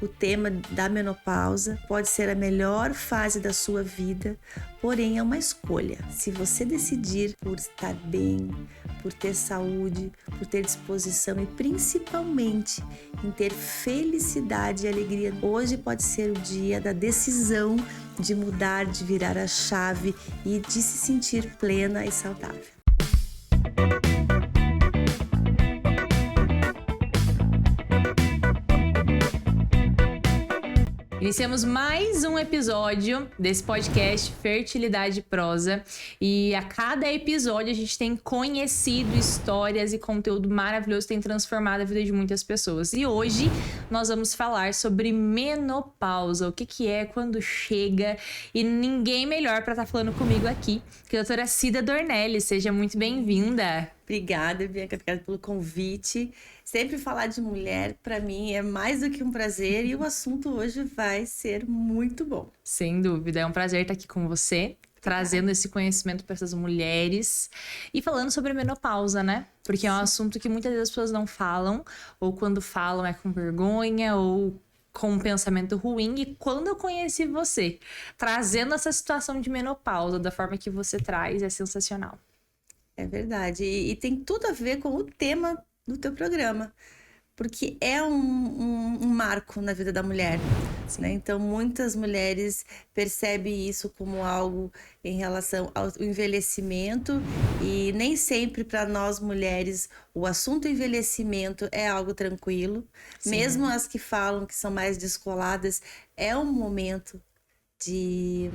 o tema da menopausa. Pode ser a melhor fase da sua vida, porém é uma escolha. Se você decidir por estar bem, por ter saúde, por ter disposição e principalmente em ter felicidade e alegria, hoje pode ser o dia da decisão de mudar, de virar a chave e de se sentir plena e saudável. Iniciamos mais um episódio desse podcast Fertilidade Prosa e a cada episódio a gente tem conhecido histórias e conteúdo maravilhoso que tem transformado a vida de muitas pessoas. E hoje nós vamos falar sobre menopausa, o que é, quando chega, e ninguém melhor para estar falando comigo aqui que a doutora Cida Dornelles. Seja muito bem-vinda. Obrigada, Bianca, obrigada pelo convite. Sempre falar de mulher, para mim, é mais do que um prazer e o assunto hoje vai ser muito bom. Sem dúvida, é um prazer estar aqui com você, trazendo esse conhecimento para essas mulheres e falando sobre menopausa, né? Porque é um assunto que muitas vezes as pessoas não falam, ou quando falam é com vergonha, ou com um pensamento ruim. E quando eu conheci você, trazendo essa situação de menopausa da forma que você traz, é sensacional. É verdade, e tem tudo a ver com o tema do teu programa, porque é um marco na vida da mulher, né? Então muitas mulheres percebem isso como algo em relação ao envelhecimento e nem sempre para nós mulheres o assunto envelhecimento é algo tranquilo. Sim. Mesmo as que falam que são mais descoladas, é um momento de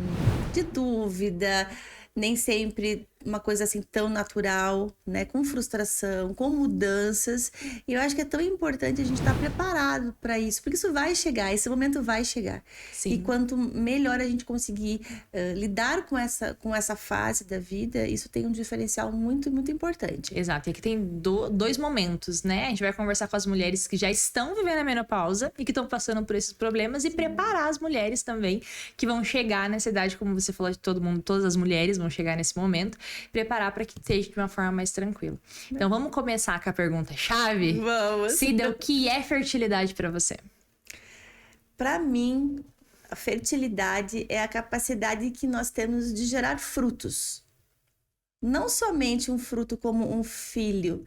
dúvida, nem sempre uma coisa assim tão natural, né? Com frustração, com mudanças. E eu acho que é tão importante a gente estar preparado para isso, porque isso vai chegar, esse momento vai chegar. Sim. E quanto melhor a gente conseguir lidar com essa fase da vida, isso tem um diferencial muito, muito importante. Exato, e aqui tem dois momentos, né? A gente vai conversar com as mulheres que já estão vivendo a menopausa e que estão passando por esses problemas e preparar as mulheres também que vão chegar nessa idade, como você falou, de todo mundo, todas as mulheres vão chegar nesse momento, preparar para que seja de uma forma mais tranquila. Então vamos começar com a pergunta-chave? Vamos! Cida, o que é fertilidade para você? Para mim, a fertilidade é a capacidade que nós temos de gerar frutos. Não somente um fruto como um filho,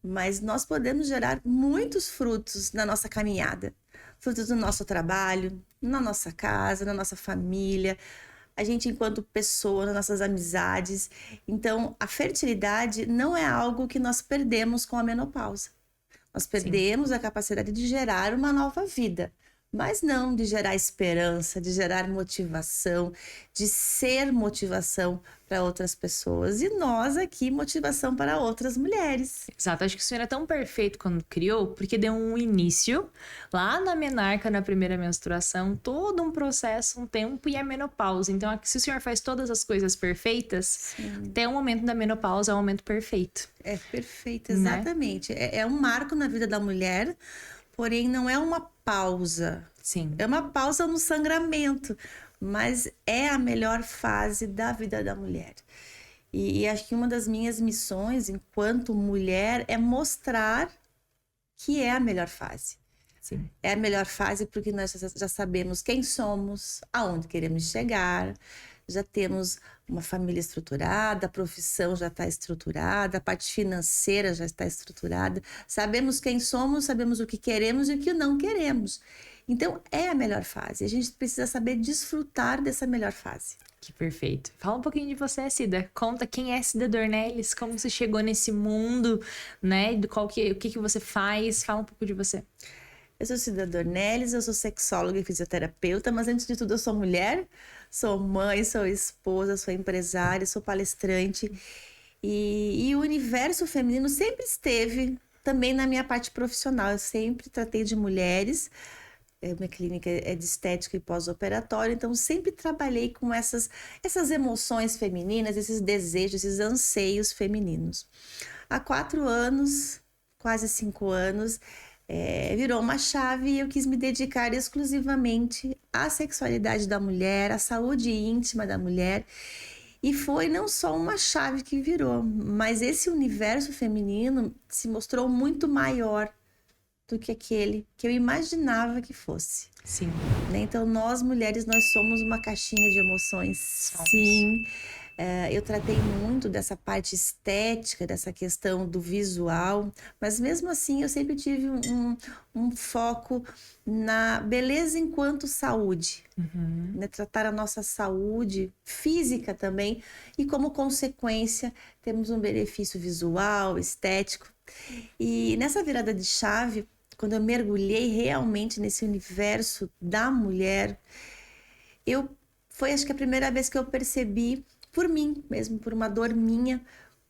mas nós podemos gerar muitos frutos na nossa caminhada. Frutos do nosso trabalho, na nossa casa, na nossa família, a gente enquanto pessoa, nas nossas amizades. Então, a fertilidade não é algo que nós perdemos com a menopausa. Nós perdemos a capacidade de gerar uma nova vida, mas não de gerar esperança, de gerar motivação, de ser motivação para outras pessoas. E nós aqui, motivação para outras mulheres. Exato, acho que o senhor é tão perfeito quando criou, porque deu um início lá na menarca, na primeira menstruação, todo um processo, um tempo e a menopausa. Então, se o senhor faz todas as coisas perfeitas, até o momento da menopausa é o momento perfeito. É perfeito, exatamente. Né? É um marco na vida da mulher, porém não é uma pausa. Sim. É uma pausa no sangramento, mas é a melhor fase da vida da mulher. E acho que uma das minhas missões enquanto mulher é mostrar que é a melhor fase. Sim. É a melhor fase porque nós já sabemos quem somos, aonde queremos chegar, já temos uma família estruturada, a profissão já está estruturada, a parte financeira já está estruturada, sabemos quem somos, sabemos o que queremos e o que não queremos. Então, é a melhor fase. A gente precisa saber desfrutar dessa melhor fase. Que perfeito. Fala um pouquinho de você, Cida. Conta quem é Cida Dornelles, como você chegou nesse mundo, né? O que você faz. Fala um pouco de você. Eu sou Cida Dornelles, eu sou sexóloga e fisioterapeuta, mas antes de tudo eu sou mulher, sou mãe, sou esposa, sou empresária, sou palestrante. E o universo feminino sempre esteve também na minha parte profissional. Eu sempre tratei de mulheres. Minha clínica é de estética e pós-operatório, então sempre trabalhei com essas emoções femininas, esses desejos, esses anseios femininos. Há 4 anos, quase 5 anos, virou uma chave e eu quis me dedicar exclusivamente à sexualidade da mulher, à saúde íntima da mulher. E foi não só uma chave que virou, mas esse universo feminino se mostrou muito maior do que aquele que eu imaginava que fosse. Sim. Né? Então, nós mulheres, nós somos uma caixinha de emoções, Somos. sim. Eu tratei muito dessa parte estética, dessa questão do visual, mas mesmo assim eu sempre tive um foco na beleza enquanto saúde. Né? Tratar a nossa saúde física também, e como consequência temos um benefício visual, estético. E nessa virada de chave, quando eu mergulhei realmente nesse universo da mulher, foi acho que a primeira vez que eu percebi, por mim mesmo, por uma dor minha,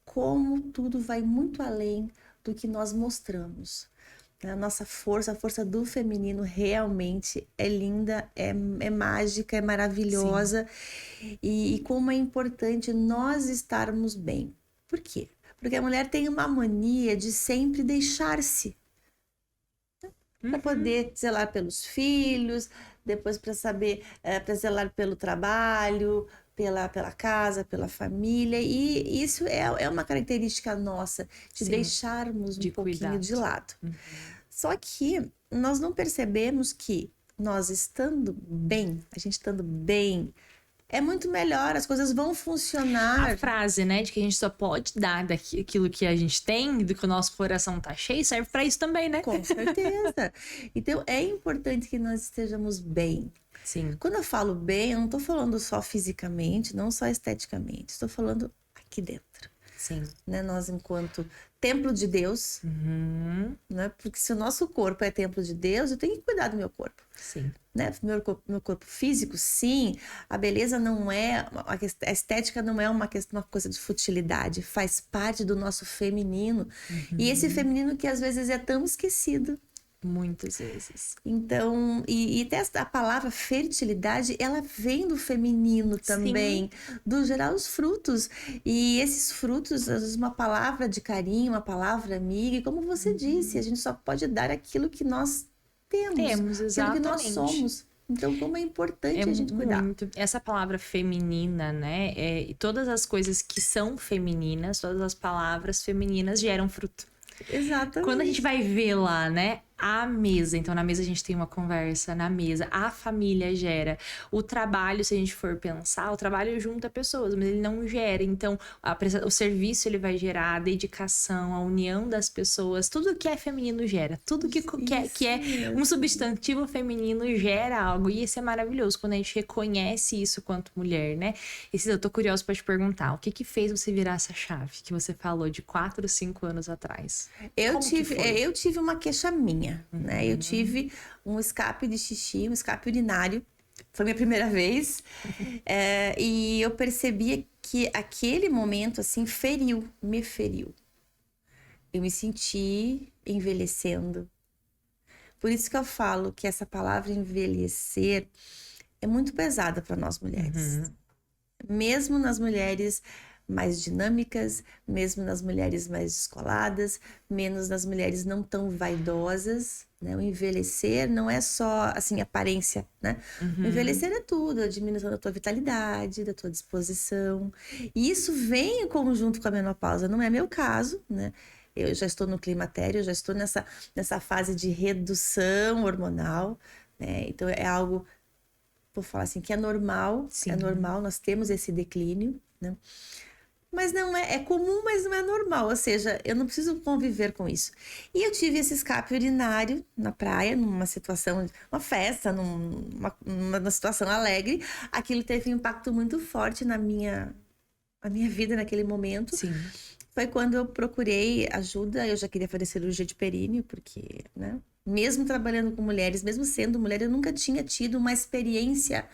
como tudo vai muito além do que nós mostramos. A nossa força, a força do feminino realmente é linda, é mágica, é maravilhosa. E como é importante nós estarmos bem. Por quê? Porque a mulher tem uma mania de sempre deixar-se. Para poder zelar pelos filhos, depois para saber, para zelar pelo trabalho, pela casa, pela família. E isso é uma característica nossa, de Sim, deixarmos de um pouquinho cuidado. de lado. Só que nós não percebemos que nós estando bem, a gente estando bem, é muito melhor, as coisas vão funcionar. A frase, né, de que a gente só pode dar daquilo que a gente tem, do que o nosso coração tá cheio, serve pra isso também, né? Com certeza. Então, é importante que nós estejamos bem. Sim. Quando eu falo bem, eu não estou falando só fisicamente, não só esteticamente. Estou falando aqui dentro. Sim. Né? Nós, enquanto templo de Deus, né? Porque se o nosso corpo é templo de Deus, eu tenho que cuidar do meu corpo. Sim. Né? Meu corpo físico, sim. A beleza não é... A estética não é uma coisa de futilidade. Faz parte do nosso feminino. E esse feminino que às vezes é tão esquecido. Muitas vezes. Então, e até a palavra fertilidade, ela vem do feminino também, do gerar os frutos. E esses frutos, às vezes uma palavra de carinho, uma palavra amiga, e como você disse, a gente só pode dar aquilo que nós temos, aquilo que nós somos. Então, como é importante a gente cuidar. Muito. Essa palavra feminina, né? E todas as coisas que são femininas, todas as palavras femininas geram fruto. Exatamente. Quando a gente vai ver lá, né? A mesa, então na mesa a gente tem uma conversa, na mesa a família gera. O trabalho, se a gente for pensar, o trabalho junta pessoas, mas ele não gera. Então o serviço ele vai gerar, a dedicação, a união das pessoas, tudo que é feminino gera. Tudo que é um substantivo feminino gera algo. E isso é maravilhoso, quando a gente reconhece isso quanto mulher, né? E eu tô curiosa pra te perguntar, o que fez você virar essa chave que você falou de 4, 5 anos atrás? Eu tive uma queixa minha. Né? Eu tive um escape de xixi, um escape urinário. Foi minha primeira vez. E eu percebi que aquele momento, assim, me feriu. Eu me senti envelhecendo. Por isso que eu falo que essa palavra envelhecer é muito pesada para nós mulheres. Mesmo nas mulheres mais dinâmicas, mesmo nas mulheres mais descoladas, menos nas mulheres não tão vaidosas, né? O envelhecer não é só, assim, aparência, né? O envelhecer é tudo, a diminuição da tua vitalidade, da tua disposição. E isso vem em conjunto com a menopausa, não é meu caso, né? Eu já estou no climatério, eu já estou nessa fase de redução hormonal, né? Então é algo, vou falar assim, que é normal, nós temos esse declínio, né? Mas não é comum, mas não é normal, ou seja, eu não preciso conviver com isso. E eu tive esse escape urinário na praia, numa situação, uma festa, numa situação alegre. Aquilo teve um impacto muito forte na minha vida naquele momento. Sim. Foi quando eu procurei ajuda, eu já queria fazer cirurgia de períneo, porque, né? Mesmo trabalhando com mulheres, mesmo sendo mulher, eu nunca tinha tido uma experiência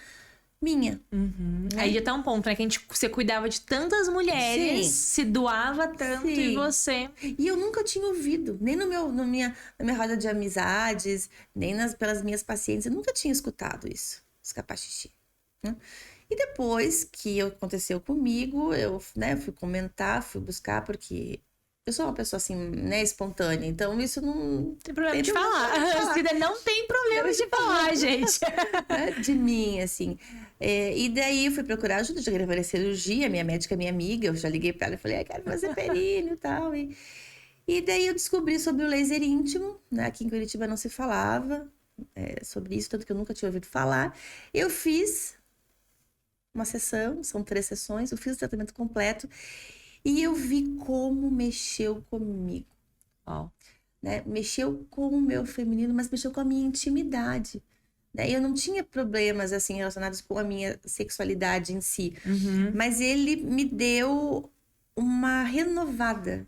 minha. Aí já tá um ponto, né? Que você cuidava de tantas mulheres, se doava tanto e você... E eu nunca tinha ouvido, nem na minha roda de amizades, nem pelas minhas pacientes, eu nunca tinha escutado isso, escapar xixi. Né? E depois que aconteceu comigo, eu, né, fui comentar, fui buscar, porque eu sou uma pessoa assim, né, espontânea, então isso não tem problema de falar. Cida não tem problema de falar, gente. De mim, assim. E daí eu fui procurar ajuda, já queria fazer cirurgia, minha médica é minha amiga, eu já liguei pra ela e falei, quero fazer períneo e tal. E daí eu descobri sobre o laser íntimo, né? Aqui em Curitiba não se falava sobre isso, tanto que eu nunca tinha ouvido falar. Eu fiz uma sessão, são 3 sessões, eu fiz o tratamento completo e eu vi como mexeu comigo, Uau. né? Mexeu com o meu feminino, mas mexeu com a minha intimidade, né? Eu não tinha problemas, assim, relacionados com a minha sexualidade em si, mas ele me deu uma renovada,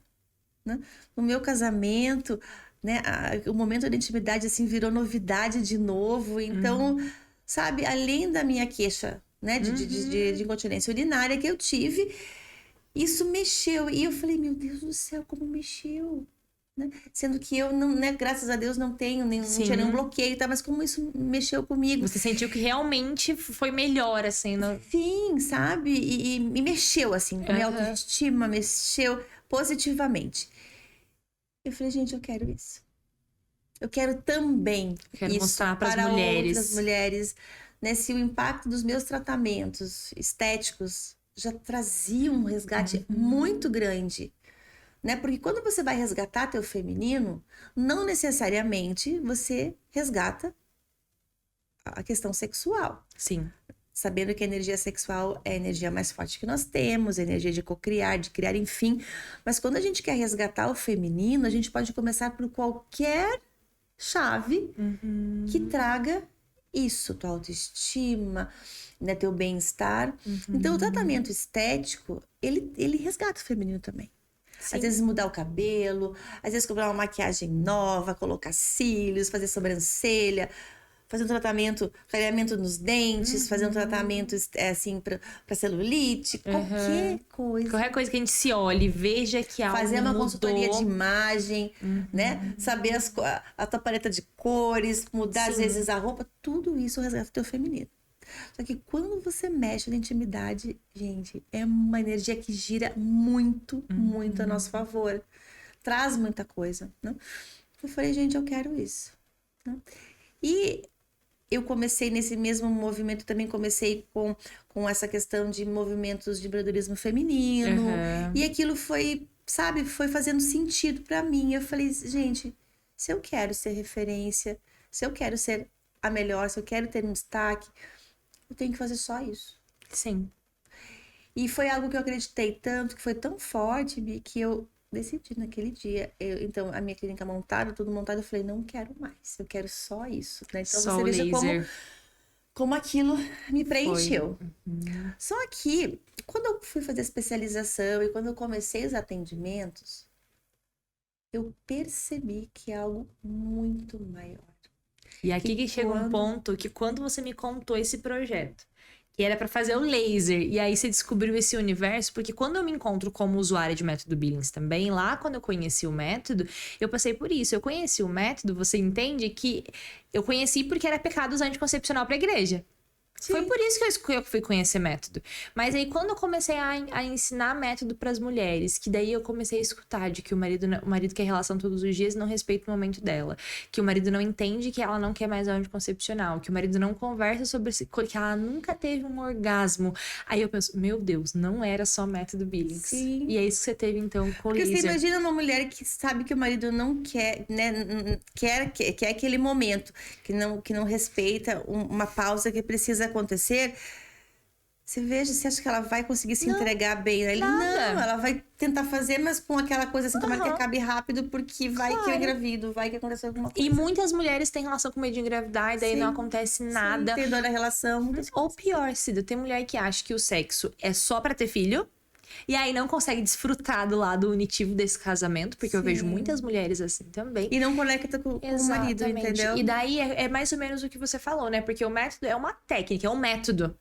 né? No meu casamento, né? O momento da intimidade, assim, virou novidade de novo. Então, sabe, além da minha queixa, né? De incontinência urinária que eu tive, isso mexeu. E eu falei, meu Deus do céu, como mexeu, né? Sendo que eu não, né? Graças a Deus não tenho, não tinha nenhum bloqueio, tá? Mas como isso mexeu comigo. Você sentiu que realmente foi melhor, assim, Sim, sabe? E me mexeu, assim, com minha autoestima, mexeu positivamente. Eu falei, gente, eu quero isso. Eu quero também Quero isso mostrar para mulheres. outras mulheres, né? Se o impacto dos meus tratamentos estéticos já trazia um resgate muito grande, né? Porque quando você vai resgatar teu feminino, não necessariamente você resgata a questão sexual. Sim. Sabendo que a energia sexual é a energia mais forte que nós temos, a energia de cocriar, de criar, enfim. Mas quando a gente quer resgatar o feminino, a gente pode começar por qualquer chave que traga isso, tua autoestima, né, teu bem-estar. Então, o tratamento estético, ele resgata o feminino também. Sim. Às vezes mudar o cabelo, às vezes comprar uma maquiagem nova, colocar cílios, fazer sobrancelha, fazer um tratamento, clareamento nos dentes, fazer um tratamento assim para celulite, qualquer coisa. Qualquer coisa que a gente se olhe, veja que algo fazer uma mudou. consultoria de imagem, né? Saber a tua paleta de cores, mudar às vezes a roupa, tudo isso resgata o teu feminino. Só que quando você mexe na intimidade, gente, é uma energia que gira muito, muito a nosso favor. Traz muita coisa, né? Eu falei, gente, eu quero isso, né? E eu comecei nesse mesmo movimento, também comecei com essa questão de movimentos de empreendedorismo feminino. E aquilo foi, sabe, foi fazendo sentido para mim. Eu falei, gente, se eu quero ser referência, se eu quero ser a melhor, se eu quero ter um destaque, eu tenho que fazer só isso. Sim. E foi algo que eu acreditei tanto, que foi tão forte, Bi, que eu decidi naquele dia. Então, a minha clínica montada, tudo montado, eu falei, não quero mais, eu quero só isso, né? Então, Só você veja laser. como aquilo me preencheu. Só que, quando eu fui fazer especialização e quando eu comecei os atendimentos, eu percebi que é algo muito maior. E aqui que chega um ponto que quando você me contou esse projeto, que era para fazer o laser, e aí você descobriu esse universo, porque quando eu me encontro como usuária de método Billings também, lá quando eu conheci o método, eu passei por isso. Eu conheci o método, você entende que eu conheci porque era pecado usar anticoncepcional para a igreja. Sim. Foi por isso que eu fui conhecer método. Mas aí, quando eu comecei a ensinar método para as mulheres, que daí eu comecei a escutar de que o marido quer relação todos os dias e não respeita o momento dela. Que o marido não entende que ela não quer mais anticoncepcional. Que o marido não conversa sobre que ela nunca teve um orgasmo. Aí eu penso, meu Deus, não era só método Billings. Sim. E é isso que você teve, então, com o Porque laser. você imagina uma mulher que sabe que o marido não quer, né? Quer aquele momento, que não respeita uma pausa que precisa acontecer. Você acha que ela vai conseguir se entregar bem? Ele não, ela vai tentar fazer, mas com aquela coisa assim, tomara que acabe rápido, porque vai que eu engravido, vai que acontece alguma coisa. E muitas mulheres têm relação com medo de engravidar, e daí não acontece nada. Tem dor na relação. Ou pior, Cida, tem mulher que acha que o sexo é só pra ter filho, e aí não consegue desfrutar do lado unitivo desse casamento, porque eu vejo muitas mulheres assim também. E não conecta com o marido, entendeu? E daí é mais ou menos o que você falou, né? Porque o método é uma técnica, é um método.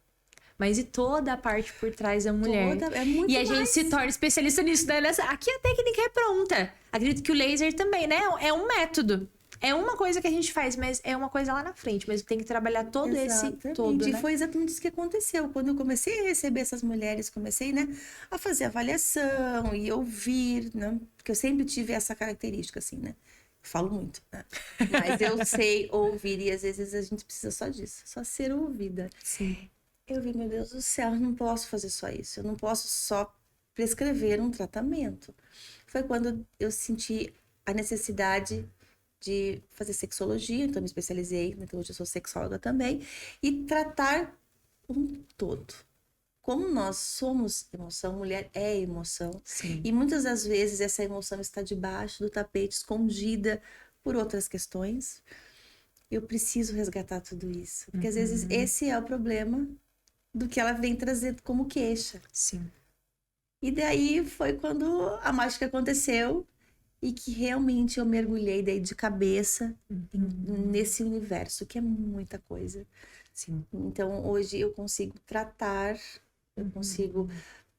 Mas e toda a parte por trás da mulher. É muito e a gente se torna especialista nisso, né? Aqui a técnica é pronta. Acredito que o laser também, né? É um método. É uma coisa que a gente faz, mas é uma coisa lá na frente. Mas tem que trabalhar todo esse todo, né? E foi exatamente isso que aconteceu. Quando eu comecei a receber essas mulheres, comecei, né, a fazer avaliação e ouvir, né? Porque eu sempre tive essa característica, assim, né? Falo muito, né? Mas eu sei ouvir e às vezes a gente precisa só disso. Só ser ouvida. Sim. Eu vi, meu Deus do céu, eu não posso fazer só isso. Eu não posso só prescrever um tratamento. Foi quando eu senti a necessidade de fazer sexologia, então me especializei, então hoje eu sou sexóloga também, e tratar um todo. Como nós somos emoção, mulher é emoção. Sim. E muitas das vezes essa emoção está debaixo do tapete, escondida por outras questões. Eu preciso resgatar tudo isso. Porque às vezes esse é o problema do que ela vem trazendo como queixa. Sim. E daí foi quando a mágica aconteceu e que realmente eu mergulhei daí de cabeça nesse universo, que é muita coisa. Sim. Então hoje eu consigo tratar, eu consigo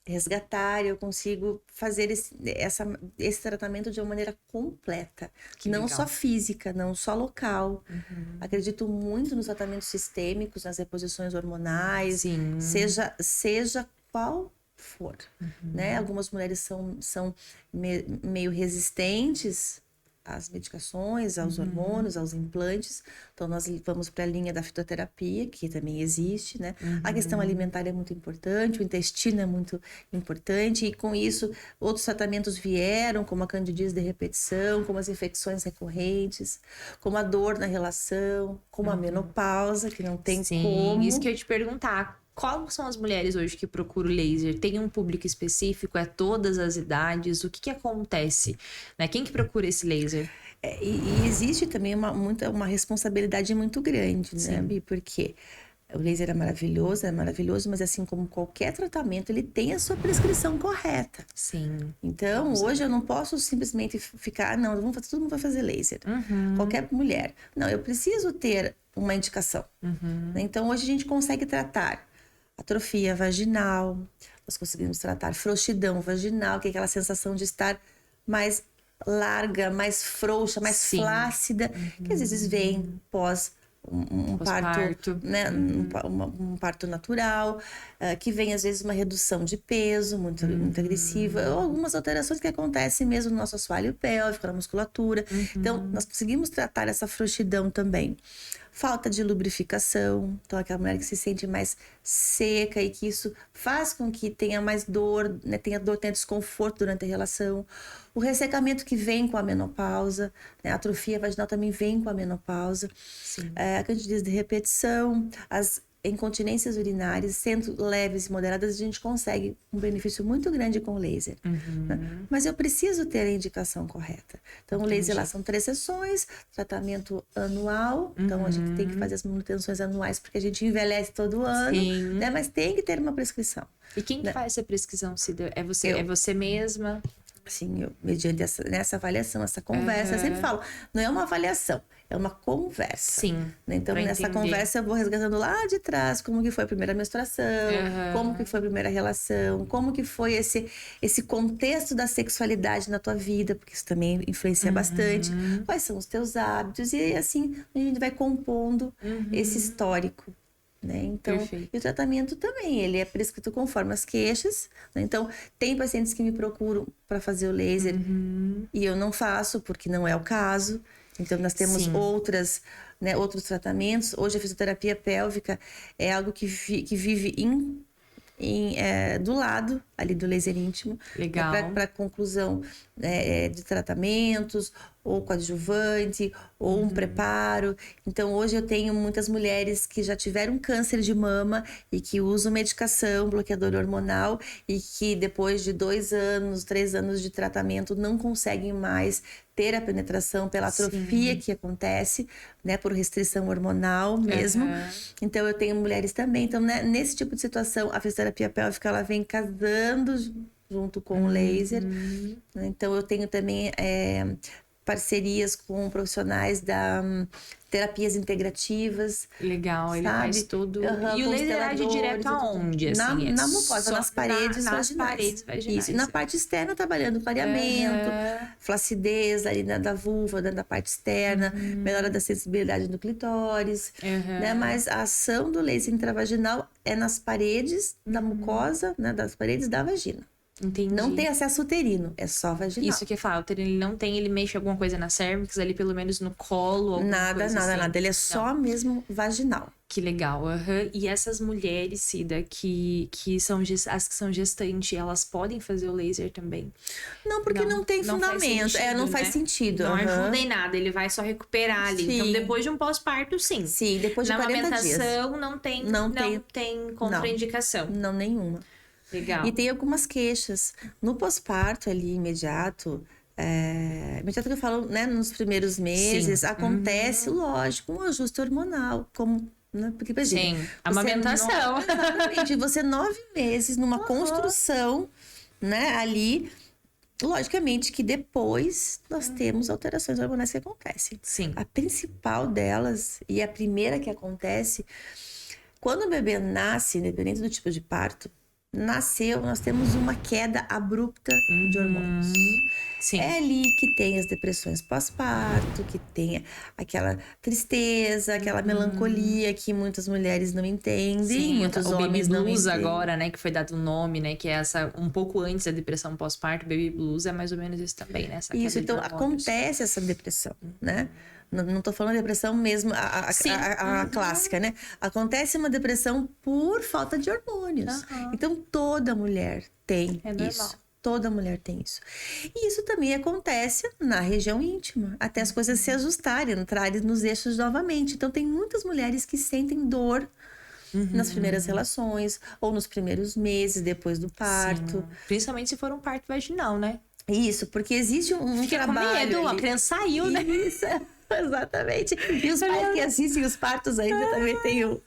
resgatar, eu consigo fazer esse tratamento de uma maneira completa. Que não legal. só física, não só local. Acredito muito nos tratamentos sistêmicos, nas reposições hormonais, Sim. seja qual for. Né? Algumas mulheres são meio resistentes às medicações, aos hormônios, aos implantes. Então, nós vamos para a linha da fitoterapia, que também existe, né? A questão alimentar é muito importante, o intestino é muito importante, e com isso, outros tratamentos vieram, como a candidíase de repetição, como as infecções recorrentes, como a dor na relação, como a menopausa, que não tem como. Isso que eu ia te perguntar. Quais são as mulheres hoje que procuram laser? Tem um público específico? É todas as idades? O que acontece? Né? Quem que procura esse laser? E existe também uma responsabilidade muito grande, né, Bi? Porque o laser é maravilhoso, mas assim como qualquer tratamento, ele tem a sua prescrição correta. Sim. Então, hoje eu não posso simplesmente ficar, não, todo mundo vai fazer laser. Qualquer mulher. Não, eu preciso ter uma indicação. Né? Então, hoje a gente consegue tratar atrofia vaginal, nós conseguimos tratar frouxidão vaginal, que é aquela sensação de estar mais larga, mais frouxa, mais flácida, que às vezes vem pós um parto, né? Um parto natural, que vem às vezes uma redução de peso muito agressiva, ou algumas alterações que acontecem mesmo no nosso assoalho pélvico, na musculatura. Então, nós conseguimos tratar essa frouxidão também. Falta de lubrificação, então aquela mulher que se sente mais seca e que isso faz com que tenha mais dor, né? Tenha desconforto durante a relação. O ressecamento que vem com a menopausa, né? A atrofia vaginal também vem com a menopausa. A candidíase de repetição, as incontinências urinárias, sendo leves e moderadas, a gente consegue um benefício muito grande com o laser. Né? Mas eu preciso ter a indicação correta. Então, o laser lá são 3 sessões, tratamento anual. Então, a gente tem que fazer as manutenções anuais, porque a gente envelhece todo ano. Né? Mas tem que ter uma prescrição. E quem que faz essa prescrição, Cida? É você mesma? Sim, mediante nessa avaliação, essa conversa, eu sempre falo, não é uma avaliação, é uma conversa. Sim. Né? Então, nessa conversa, eu vou resgatando lá de trás como que foi a primeira menstruação, como que foi a primeira relação, como que foi esse contexto da sexualidade na tua vida, porque isso também influencia bastante. Quais são os teus hábitos? E assim, a gente vai compondo esse histórico. Né? Então, e o tratamento também, ele é prescrito conforme as queixas. Né? Então, tem pacientes que me procuram para fazer o laser e eu não faço porque não é o caso. Então, nós temos outros tratamentos. Hoje, a fisioterapia pélvica é algo que vive do lado ali do laser íntimo. Legal. Para conclusão de tratamentos, ou coadjuvante, ou um preparo. Então, hoje eu tenho muitas mulheres que já tiveram câncer de mama e que usam medicação, bloqueador hormonal, e que depois de 2 anos, 3 anos de tratamento não conseguem mais ter a penetração pela atrofia que acontece, né, por restrição hormonal mesmo. Então, eu tenho mulheres também. Então, né, nesse tipo de situação, a fisioterapia pélvica, ela vem casando junto com o laser. Então, eu tenho também parcerias com profissionais da terapias integrativas. Legal, ele faz tudo. Uhum, e o laser age direto aonde? Assim, na mucosa, nas paredes nas vaginais. Paredes vaginais. Isso, e na parte externa, trabalhando clareamento, flacidez ali da vulva, da parte externa, melhora da sensibilidade do clitóris. Né? Mas a ação do laser intravaginal é nas paredes da mucosa, né? Das paredes da vagina. Entendi. Não tem acesso uterino, é só vaginal. Isso que fala, o uterino ele não tem, ele mexe alguma coisa na cervix, ali pelo menos no colo, alguma Nada, coisa nada, assim. nada. Ele é só mesmo vaginal. Que legal, E essas mulheres, Cida, que são as que são gestantes, elas podem fazer o laser também? Não, porque não tem fundamento. Não faz sentido. Não ajuda em nada, ele vai só recuperar ali. Sim. Então, depois de um pós-parto, sim. Sim, depois de Na 40 dias. amamentação, não tem contraindicação. Não, nenhuma. Legal. E tem algumas queixas. No pós-parto ali, imediato que eu falo, né, nos primeiros meses, acontece, lógico, um ajuste hormonal, como... Porque, sim, amamentação. Exatamente. Você 9 meses numa construção, né, ali. Logicamente que depois nós temos alterações hormonais que acontecem. Sim. A principal delas, e a primeira que acontece, quando o bebê nasce, independente do tipo de parto, nasceu, nós temos uma queda abrupta de hormônios. Sim. É ali que tem as depressões pós-parto, que tem aquela tristeza, aquela melancolia que muitas mulheres não entendem, sim, muitos o homens baby não blues entendem. agora, né, que foi dado um nome, né, que é essa um pouco antes da depressão pós-parto, baby blues é mais ou menos isso também, né, essa Isso, queda de então hormônios. acontece essa depressão, né? Não tô falando depressão mesmo, a clássica, né? Acontece uma depressão por falta de hormônios. Então, toda mulher tem isso. Toda mulher tem isso. E isso também acontece na região íntima, até as coisas se ajustarem, entrarem nos eixos novamente. Então, tem muitas mulheres que sentem dor nas primeiras relações, ou nos primeiros meses depois do parto. Sim. Principalmente se for um parto vaginal, né? Isso, porque existe um Fica trabalho com medo, ali. a criança saiu, né? Isso, exatamente. E os pais que assistem os partos ainda também tem o...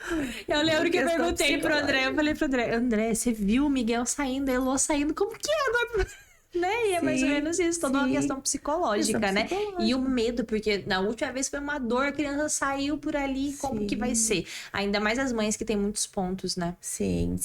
Eu lembro que eu questão perguntei pro André, eu falei pro André, André, você viu o Miguel saindo, a Elô saindo, como que é agora? Né? E é mais ou menos isso, toda uma questão psicológica, né? E o medo, porque na última vez foi uma dor, a criança saiu por ali, como que vai ser? Ainda mais as mães que têm muitos pontos, né? Sim.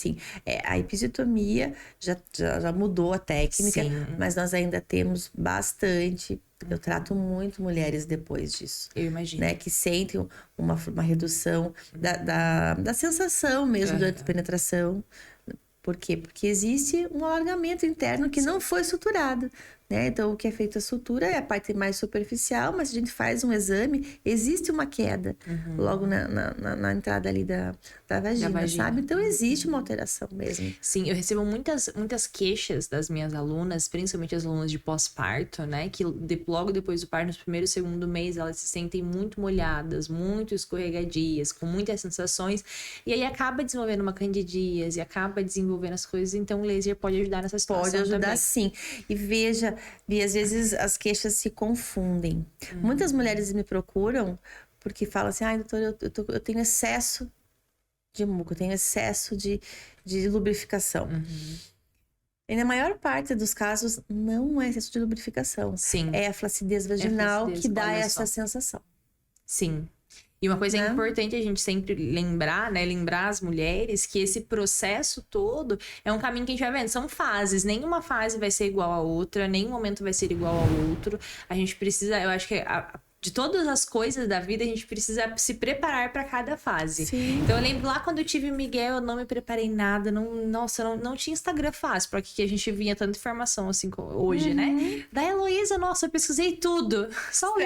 A episiotomia já mudou a técnica, mas nós ainda temos bastante. Eu trato muito mulheres depois disso. Eu imagino. Né? Que sentem uma redução da sensação mesmo durante a penetração. Por quê? Porque existe um alargamento interno que não foi suturado, né? Então, o que é feito a sutura é a parte mais superficial, mas se a gente faz um exame, existe uma queda logo na entrada ali da vagina, sabe? Então, existe uma alteração mesmo. Sim, eu recebo muitas queixas das minhas alunas, principalmente as alunas de pós-parto, né? Que logo depois do parto, no primeiro e segundo mês, elas se sentem muito molhadas, muito escorregadias, com muitas sensações. E aí acaba desenvolvendo uma candidíase, acaba desenvolvendo as coisas. Então, o laser pode ajudar nessa situação Pode ajudar também. sim. E veja, e às vezes as queixas se confundem. Muitas mulheres me procuram porque falam assim, doutora, eu tenho excesso de muco, eu tenho excesso de lubrificação. E na maior parte dos casos, não é excesso de lubrificação. Sim. É a flacidez vaginal que dá essa sensação. Sim. E uma coisa importante a gente sempre lembrar, né? Lembrar as mulheres que esse processo todo é um caminho que a gente vai vendo. São fases. Nenhuma fase vai ser igual a outra. Nenhum momento vai ser igual ao outro. A gente precisa... Eu acho que de todas as coisas da vida, a gente precisa se preparar para cada fase. Sim. Então, eu lembro lá quando eu tive o Miguel, eu não me preparei nada. Não tinha Instagram fácil, porque que a gente vinha tanta informação assim hoje, né? Da Heloísa, nossa, eu pesquisei tudo. Só o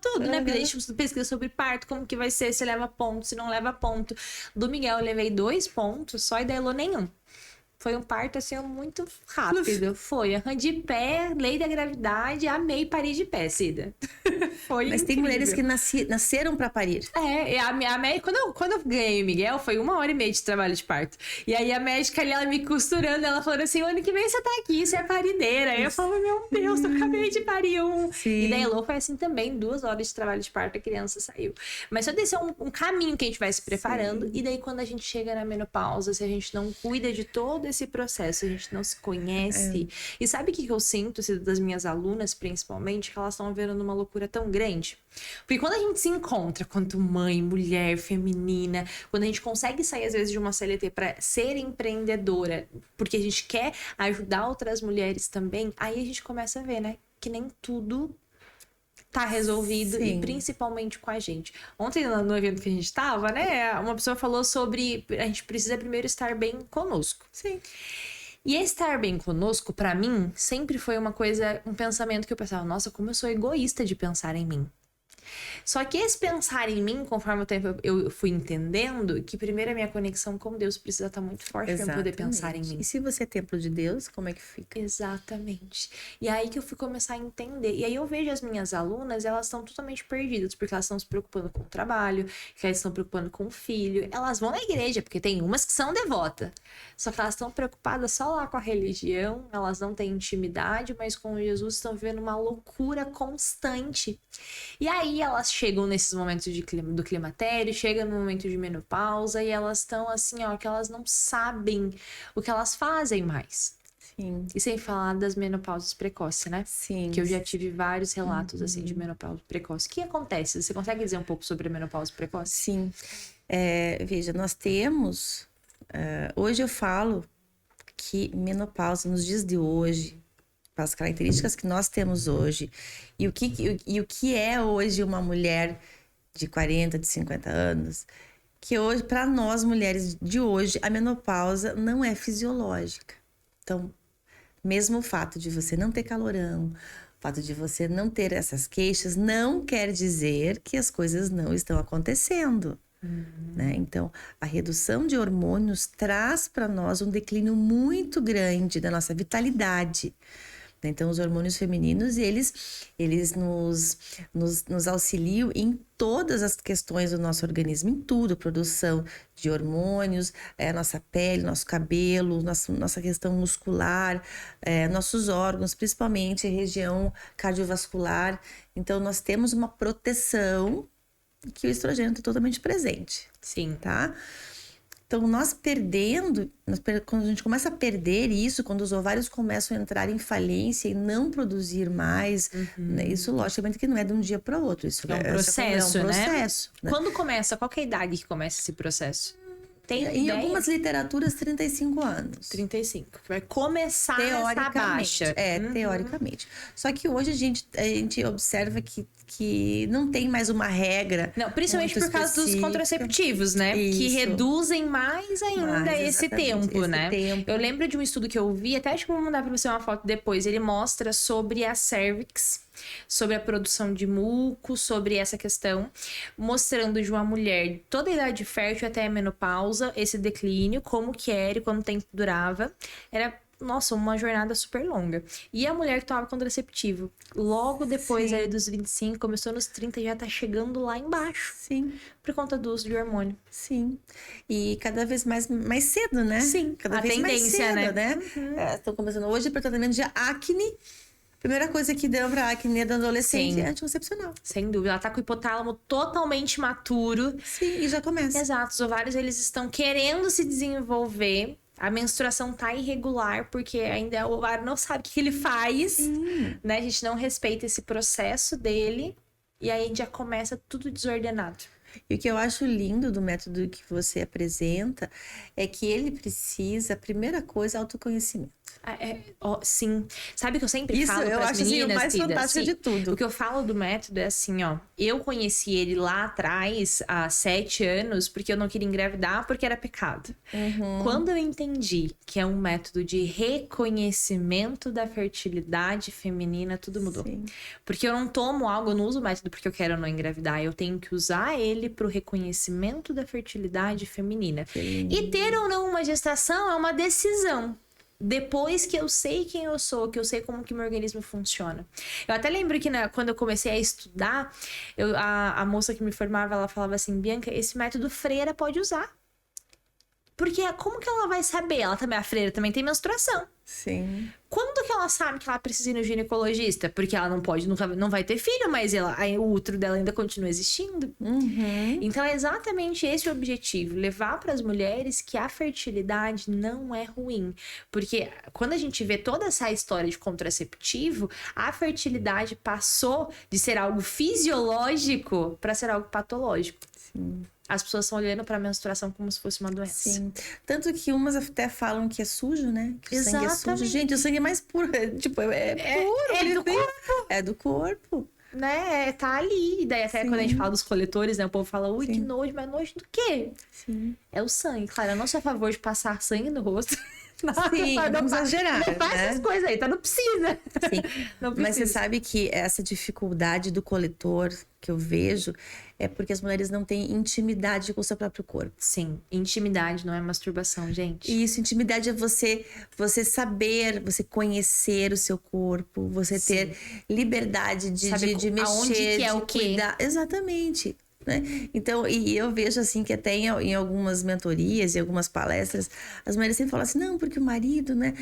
tudo, né? Porque a gente pesquisa sobre parto, como que vai ser, se leva ponto, se não leva ponto. Do Miguel, eu levei 2 pontos, só e da Elo nenhum. Foi um parto, assim, muito rápido. Foi. De pé, lei da gravidade, amei parir de pé, Cida. Foi Mas incrível. tem mulheres que nasceram para parir. Quando eu ganhei o Miguel, foi 1h30 de trabalho de parto. E aí a médica ali, ela me costurando, ela falou assim, ano que vem você tá aqui, você é parideira. Aí eu falo, meu Deus, eu acabei de parir um. Sim. E da Elô foi assim também, 2 horas de trabalho de parto, a criança saiu. Mas só desse é um caminho que a gente vai se preparando. E daí quando a gente chega na menopausa, se a gente não cuida de todo esse processo, a gente não se conhece. E sabe o que eu sinto, das minhas alunas, principalmente? Que elas estão vendo uma loucura tão grande. Porque quando a gente se encontra, quanto mãe, mulher, feminina, quando a gente consegue sair, às vezes, de uma CLT para ser empreendedora, porque a gente quer ajudar outras mulheres também, aí a gente começa a ver, né? Que nem tudo tá resolvido. Sim. E principalmente com a gente. Ontem, no evento que a gente tava, né? Uma pessoa falou sobre a gente precisa primeiro estar bem conosco. Sim. E estar bem conosco, pra mim, sempre foi uma coisa, um pensamento que eu pensava, nossa, como eu sou egoísta de pensar em mim. Só que esse pensar em mim, conforme o tempo eu fui entendendo, que primeiro a minha conexão com Deus precisa estar muito forte para eu poder pensar em mim. E se você é templo de Deus, como é que fica? Exatamente. E aí que eu fui começar a entender. E aí eu vejo as minhas alunas, elas estão totalmente perdidas, porque elas estão se preocupando com o trabalho, que elas estão se preocupando com o filho. Elas vão na igreja, porque tem umas que são devotas. Só que elas estão preocupadas só lá com a religião, elas não têm intimidade, mas com Jesus estão vivendo uma loucura constante. E aí elas chegam nesses momentos do climatério, chegam no momento de menopausa e elas estão assim, ó, que elas não sabem o que elas fazem mais. Sim. E sem falar das menopausas precoces, né? Sim. Que eu já tive vários relatos, assim, de menopausa precoce. O que acontece? Você consegue dizer um pouco sobre a menopausa precoce? Sim. Veja, nós temos... hoje eu falo que menopausa, nos dias de hoje, as características que nós temos hoje e o que é hoje uma mulher de 40, de 50 anos, que hoje, para nós mulheres de hoje, a menopausa não é fisiológica. Então, mesmo o fato de você não ter calorão, o fato de você não ter essas queixas, não quer dizer que as coisas não estão acontecendo. Né? Então, a redução de hormônios traz para nós um declínio muito grande da nossa vitalidade. Então, os hormônios femininos, eles nos auxiliam em todas as questões do nosso organismo, em tudo, produção de hormônios, nossa pele, nosso cabelo, nossa questão muscular, nossos órgãos, principalmente a região cardiovascular. Então, nós temos uma proteção que o estrogênio está totalmente presente. Sim. Tá? Então, quando a gente começa a perder isso, quando os ovários começam a entrar em falência e não produzir mais, né, isso logicamente que não é de um dia para o outro. Isso é um processo, né? Quando começa? Qual que é a idade que começa esse processo? Tem em ideia? algumas literaturas, 35 anos. 35. Que vai começar essa baixa. Teoricamente. Só que hoje a gente observa que não tem mais uma regra. Não, principalmente por causa dos contraceptivos, né? Isso. Que reduzem mais ainda esse tempo, né? Eu lembro de um estudo que eu vi, até acho que vou mandar pra você uma foto depois. Ele mostra sobre a cervix, sobre a produção de muco, sobre essa questão, mostrando de uma mulher de toda a idade fértil até a menopausa, esse declínio, como que era e quanto tempo durava. Era, nossa, uma jornada super longa. E a mulher que tomava contraceptivo, logo depois ali dos 25, começou nos 30, já tá chegando lá embaixo. Sim. Por conta do uso de hormônio. Sim. E cada vez mais cedo, né? Sim, cada a vez tendência, mais cedo, né? Estão começando hoje para tratamento de acne. Primeira coisa que deu pra acne da adolescente é anticoncepcional. Sem dúvida. Ela tá com o hipotálamo totalmente maturo. Sim, e já começa. Exato. Os ovários, eles estão querendo se desenvolver. A menstruação tá irregular, porque ainda o ovário não sabe o que ele faz. Né? A gente não respeita esse processo dele. E aí já começa tudo desordenado. E o que eu acho lindo do método que você apresenta é que ele precisa, primeira coisa, autoconhecimento. Sim. Sabe o que eu sempre falo eu pras acho meninas, assim, o mais fantástico de tudo. O que eu falo do método é assim, ó. Eu conheci ele lá atrás, há 7 anos, porque eu não queria engravidar, porque era pecado. Quando eu entendi que é um método de reconhecimento da fertilidade feminina, tudo mudou. Sim. Porque eu não tomo algo, eu não uso o método porque eu quero não engravidar. Eu tenho que usar ele pro reconhecimento da fertilidade feminina. E ter ou não uma gestação é uma decisão. Depois que eu sei quem eu sou, que eu sei como que meu organismo funciona. Eu até lembro que quando eu comecei a estudar, a moça que me formava, ela falava assim, Bianca, esse método freira pode usar. Porque como que ela vai saber? A freira também tem menstruação. Sim. Quando que ela sabe que ela precisa ir no ginecologista? Porque ela não vai ter filho, mas o útero dela ainda continua existindo. Então é exatamente esse o objetivo, levar para as mulheres que a fertilidade não é ruim. Porque quando a gente vê toda essa história de contraceptivo, a fertilidade passou de ser algo fisiológico para ser algo patológico. Sim. As pessoas estão olhando para a menstruação como se fosse uma doença. Sim. Tanto que umas até falam que é sujo, né? Que o sangue é sujo. Gente, o sangue é mais puro. Puro. É do corpo. É do corpo. Né? Tá ali. E daí até quando a gente fala dos coletores, né? O povo fala, ui, Sim. que nojo. Mas nojo do quê? Sim. É o sangue. Claro, eu não sou a favor de passar sangue no rosto. Sim, vamos exagerar, não faz né? essas coisas aí, tá? Não precisa. Sim. Não Mas você precisa. sabe que essa dificuldade do coletor que eu vejo é porque as mulheres não têm intimidade com o seu próprio corpo. Sim, intimidade não é masturbação, gente. E isso, intimidade é você saber, você conhecer o seu corpo, você ter liberdade Saber de mexer, aonde que é de o quê. cuidar. Exatamente. Né? Então, e eu vejo assim que até em algumas mentorias e algumas palestras, as mulheres sempre falam assim, não, porque o marido, né,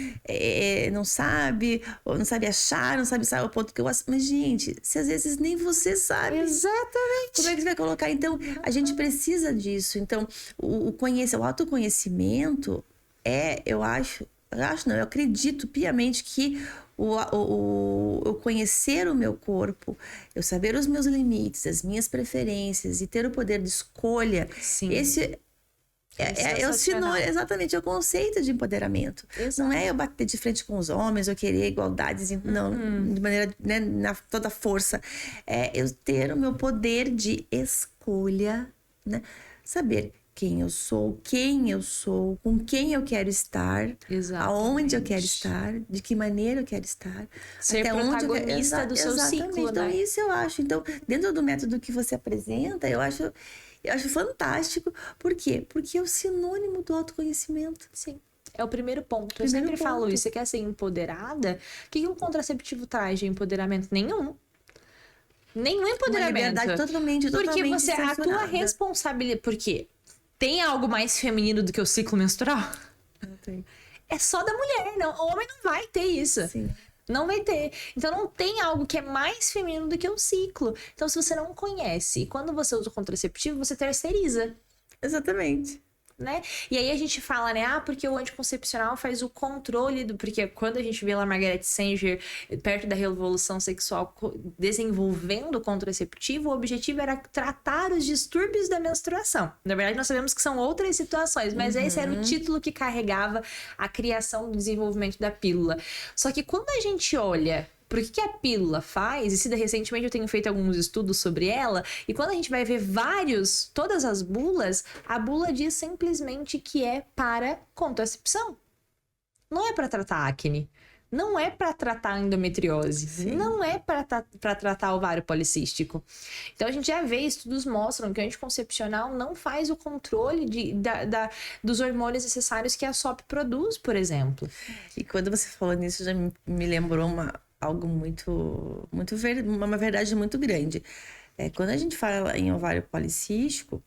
não sabe, ou não sabe achar, não sabe o ponto que eu gosto. Mas, gente, se às vezes nem você sabe, Exatamente. como é que você vai colocar? Então, a gente precisa disso. Então, o autoconhecimento eu acho não, eu acredito piamente que eu conhecer o meu corpo, eu saber os meus limites, as minhas preferências e ter o poder de escolha, Sim. esse é o sinônimo, exatamente, é o conceito de empoderamento. Exato. Não é eu bater de frente com os homens, eu querer igualdades, não, de maneira, né, na toda força. É eu ter o meu poder de escolha, né? Saber quem eu sou, com quem eu quero estar, Exatamente. aonde eu quero estar, de que maneira eu quero estar. Ser até onde eu quero... protagonista do seu ciclo, Então, né? isso eu acho. Então, dentro do método que você apresenta, eu acho fantástico. Por quê? Porque é o sinônimo do autoconhecimento. Sim. É o primeiro ponto. Eu Primeiro sempre falo ponto. isso. Você quer ser empoderada? O que um contraceptivo traz de empoderamento? Nenhum. Nenhum empoderamento. Uma liberdade totalmente Porque você, a tua censurada. responsabilidade... Porque tem algo mais feminino do que o ciclo menstrual? Não tem. É só da mulher, não. O homem não vai ter isso. Sim. Não vai ter. Então não tem algo que é mais feminino do que o ciclo. Então se você não conhece, quando você usa o contraceptivo, você terceiriza, Exatamente. né? E aí a gente fala, né? Ah, porque o anticoncepcional faz o controle do... Porque quando a gente vê lá Margaret Sanger perto da revolução sexual desenvolvendo o contraceptivo, o objetivo era tratar os distúrbios da menstruação. Na verdade, nós sabemos que são outras situações, mas esse era o título que carregava a criação do desenvolvimento da pílula. Só que quando a gente olha... Por que a pílula faz? E recentemente eu tenho feito alguns estudos sobre ela. E quando a gente vai ver todas as bulas, a bula diz simplesmente que é para contracepção. Não é para tratar acne. Não é para tratar endometriose. Sim. Não é para tratar ovário policístico. Então a gente já vê, estudos mostram que o anticoncepcional não faz o controle dos hormônios necessários que a SOP produz, por exemplo. E quando você falou nisso, já me lembrou algo uma verdade muito grande. Quando a gente fala em ovário policístico,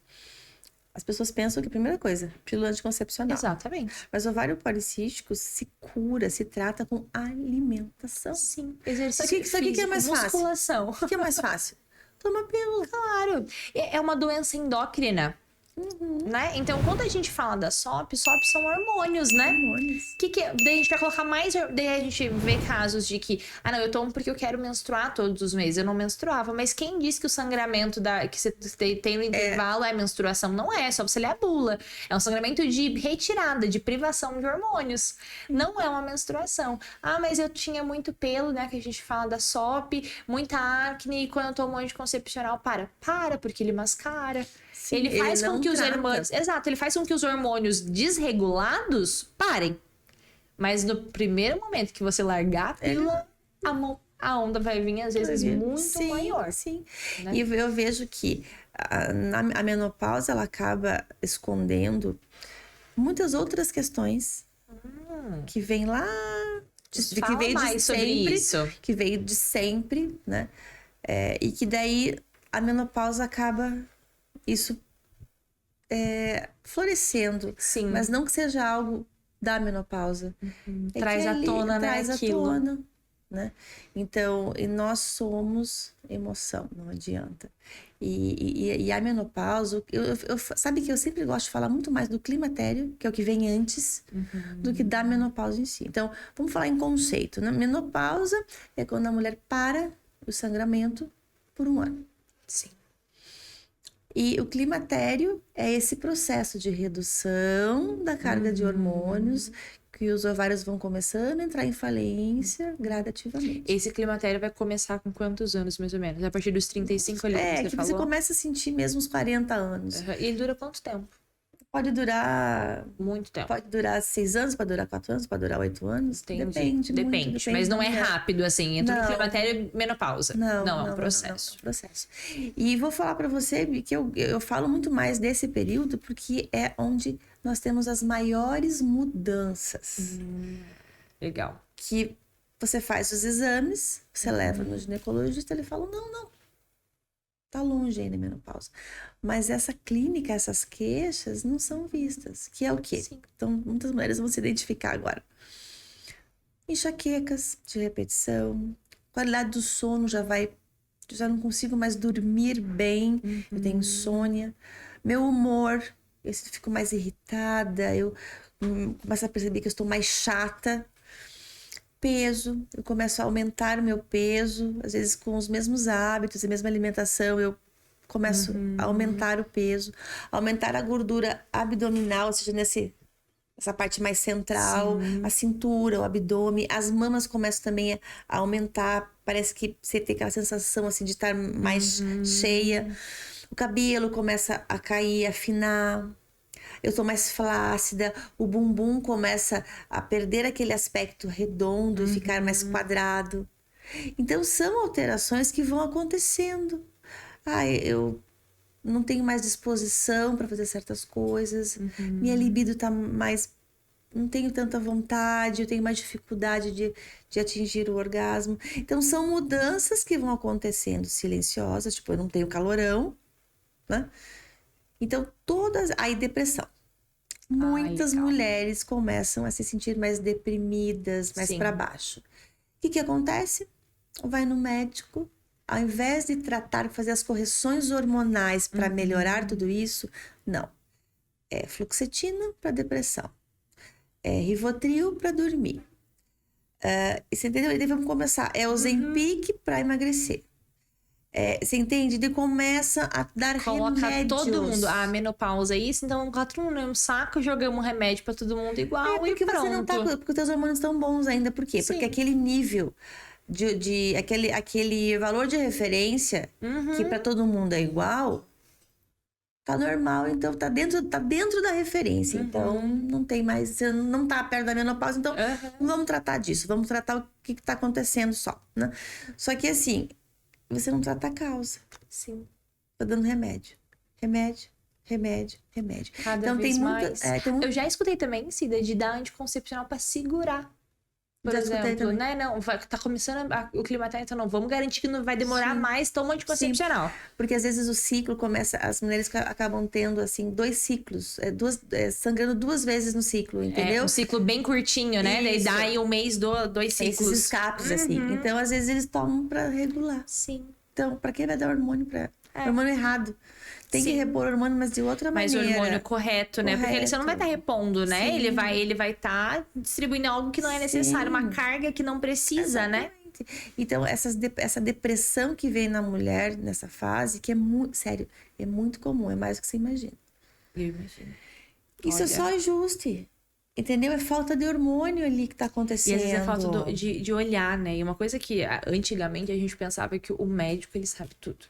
as pessoas pensam que a primeira coisa, pílula anticoncepcional. Exatamente. Mas o ovário policístico se cura, se trata com alimentação. Sim, exercício Sabe o que é mais fácil? musculação. O que é mais fácil? Toma pílula. Claro, é uma doença endócrina. Né? Então, quando a gente fala da SOP são hormônios, né? Hormônios. Daí a gente vai colocar mais. Daí a gente vê casos de que, não, eu tomo porque eu quero menstruar todos os meses. Eu não menstruava. Mas quem disse que o sangramento que você tem no intervalo é menstruação? Não é, só você ler a bula. É um sangramento de retirada, de privação de hormônios. Não é uma menstruação. Ah, mas eu tinha muito pelo, né? Que a gente fala da SOP, muita acne, e quando eu tomo anticoncepcional, para, porque ele mascara. Sim, ele faz com que os trata. hormônios... Exato, ele faz com que os hormônios desregulados parem. Mas no primeiro momento que você largar a pílula, a onda vai vir, às vezes, muito maior. Sim, Né? E eu vejo que a menopausa, ela acaba escondendo muitas outras questões que vem lá... Fala que veio mais de sobre sempre, isso. Que veio de sempre, né? E que daí a menopausa acaba... isso florescendo. Sim. Mas não que seja algo da menopausa. Traz à tona, né? Traz à Aquilo. tona, né? Então, e nós somos emoção, não adianta. E a menopausa, sabe que eu sempre gosto de falar muito mais do climatério, que é o que vem antes, do que da menopausa em si. Então, vamos falar em conceito, né? Menopausa é quando a mulher para o sangramento por 1 ano. Sim. E o climatério é esse processo de redução da carga de hormônios, que os ovários vão começando a entrar em falência gradativamente. Esse climatério vai começar com quantos anos, mais ou menos? A partir dos 35 ali, Que você começa a sentir mesmo os 40 anos. E dura quanto tempo? Pode durar Muito tempo. Pode durar 6 anos, pode durar 4 anos, pode durar 8 anos. Entendi. Depende. Mas não é rápido, assim. Entra no climatério e menopausa. Não, é um processo. Não, processo. E vou falar pra você que eu falo muito mais desse período porque é onde nós temos as maiores mudanças. Legal. Que você faz os exames, você leva no ginecologista, ele fala, não. Tá longe ainda a menopausa. Mas essa clínica, essas queixas não são vistas. Que é o quê? Sim. Então, muitas mulheres vão se identificar agora. Enxaquecas de repetição. Qualidade do sono já não consigo mais dormir bem. Eu tenho insônia. Meu humor, eu fico mais irritada. Eu começo a perceber que eu estou mais chata. Peso, eu começo a aumentar o meu peso, às vezes com os mesmos hábitos, a mesma alimentação, eu começo a aumentar o peso, aumentar a gordura abdominal, ou seja, essa parte mais central, a cintura, o abdômen, as mamas começam também a aumentar, parece que você tem aquela sensação assim de estar mais cheia, o cabelo começa a cair, a afinar. Eu tô mais flácida, o bumbum começa a perder aquele aspecto redondo e ficar mais quadrado. Então, são alterações que vão acontecendo. Eu não tenho mais disposição para fazer certas coisas, minha libido tá mais... Não tenho tanta vontade, eu tenho mais dificuldade de atingir o orgasmo. Então, são mudanças que vão acontecendo silenciosas, tipo, eu não tenho calorão, né? Então, aí, depressão. Muitas mulheres começam a se sentir mais deprimidas, mais para baixo. O que acontece? Vai no médico, ao invés de tratar, fazer as correções hormonais para melhorar tudo isso, não. É fluoxetina para depressão. É Rivotril para dormir. Você entendeu? E daí vamos começar. É Ozempic para emagrecer. Você entende? Daí começa a dar Coloca remédios. todo mundo. A menopausa é isso, então coloca todo mundo em um saco, jogamos um remédio pra todo mundo igual e pronto. Você não tá, porque os teus hormônios estão bons ainda. Por quê? Sim. Porque aquele nível aquele valor de referência que pra todo mundo é igual, tá normal, então tá dentro da referência. Então não tem mais, você não tá perto da menopausa, então não vamos tratar disso, vamos tratar o que tá acontecendo só, né? Só que assim, você não trata a causa. Sim. Tá dando remédio. Cada vez mais. Eu já escutei também, Cida, de dar anticoncepcional pra segurar. Por exemplo, né? Não, tá começando o climatério, então não, vamos garantir que não vai demorar mais, toma anticoncepcional. Sim. Porque às vezes o ciclo começa, as mulheres acabam tendo, assim, 2 ciclos, sangrando 2 vezes no ciclo, entendeu? Um ciclo bem curtinho, né? Daí dá aí um mês, 2 ciclos. Esses escapes, assim. Então, às vezes, eles tomam pra regular. Sim. Então, pra que vai dar hormônio hormônio errado? Tem que repor hormônio, mas de outra maneira. Mas o hormônio correto, né? Porque você não vai estar repondo, né? Sim. Ele vai estar distribuindo algo que não é necessário, uma carga que não precisa, né? Então, essa depressão que vem na mulher nessa fase, que é muito, sério, é muito comum, é mais do que você imagina. Eu imagino. Isso é só ajuste. Entendeu? É falta de hormônio ali que tá acontecendo. E às vezes é falta de olhar, né? E uma coisa que antigamente a gente pensava que o médico, ele sabe tudo.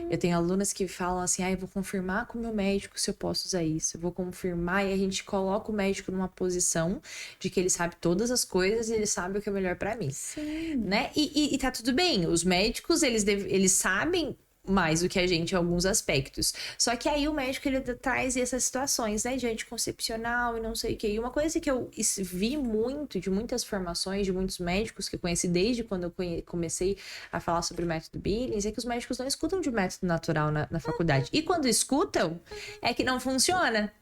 Eu tenho alunas que falam assim, eu vou confirmar com o meu médico se eu posso usar isso. Eu vou confirmar, e a gente coloca o médico numa posição de que ele sabe todas as coisas e ele sabe o que é melhor pra mim. Sim. Né? E tá tudo bem. Os médicos, eles sabem mais do que a gente em alguns aspectos. Só que aí o médico, ele traz essas situações, né, de anticoncepcional e não sei o que. E uma coisa que eu vi muito, de muitas formações, de muitos médicos que eu conheci desde quando eu comecei a falar sobre o método Billings, é que os médicos não escutam de método natural na faculdade. E quando escutam, é que não funciona.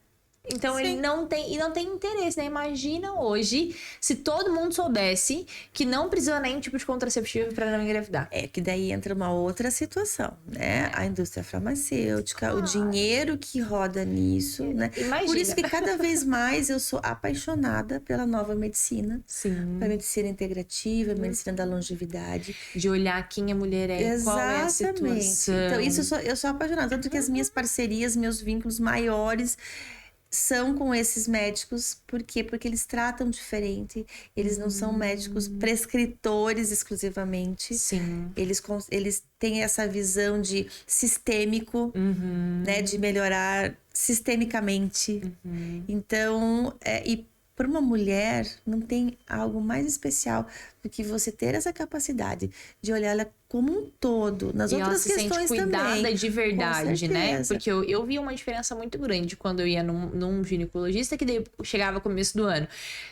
Então, ele não tem interesse, né? Imagina hoje se todo mundo soubesse que não precisa nenhum tipo de contraceptivo para não engravidar. Que daí entra uma outra situação, né? A indústria farmacêutica, o dinheiro que roda nisso, né? Imagina. Por isso que cada vez mais eu sou apaixonada pela nova medicina. Sim. A medicina integrativa, a medicina da longevidade. De olhar quem a mulher é, exatamente. Qual é a situação. Então, isso eu sou apaixonada. Tanto que as minhas parcerias, meus vínculos maiores são com esses médicos. Por quê? Porque eles tratam diferente. Eles não são médicos prescritores exclusivamente. Sim. Eles têm essa visão de sistêmico, né? De melhorar sistemicamente. Então, e para uma mulher, não tem algo mais especial do que você ter essa capacidade de olhar ela como um todo, nas E outras ela se questões sente cuidada também. de verdade, Com né? certeza. Porque eu vi uma diferença muito grande quando eu ia num ginecologista, que daí chegava começo do ano.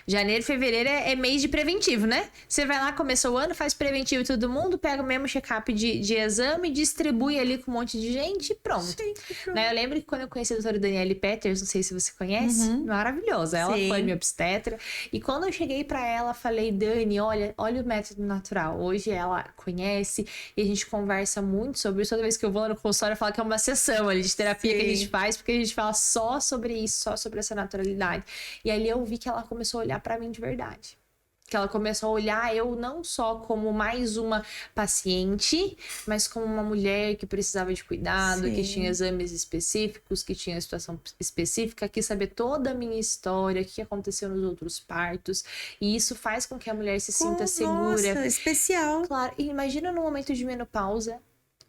Janeiro, fevereiro é mês de preventivo, né? Você vai lá, começou o ano, faz preventivo todo mundo, pega o mesmo check-up de exame, distribui ali com um monte de gente e pronto. Sim, pronto. Né? Eu lembro que quando eu conheci a doutora Daniele Peters, não sei se você conhece, maravilhosa. Ela Sim. foi minha obstetra. E quando eu cheguei pra ela, falei, Dani, olha o método natural. Hoje ela conhece e a gente conversa muito sobre isso. Toda vez que eu vou lá no consultório, eu falo que é uma sessão ali de terapia que a gente faz, porque a gente fala só sobre isso, só sobre essa naturalidade. E ali eu vi que ela começou a olhar pra mim de verdade. Que ela começou a olhar eu não só como mais uma paciente, mas como uma mulher que precisava de cuidado, que tinha exames específicos, que tinha situação específica, que saber toda a minha história, o que aconteceu nos outros partos. E isso faz com que a mulher se sinta segura. Nossa, especial. Claro, e imagina no momento de menopausa,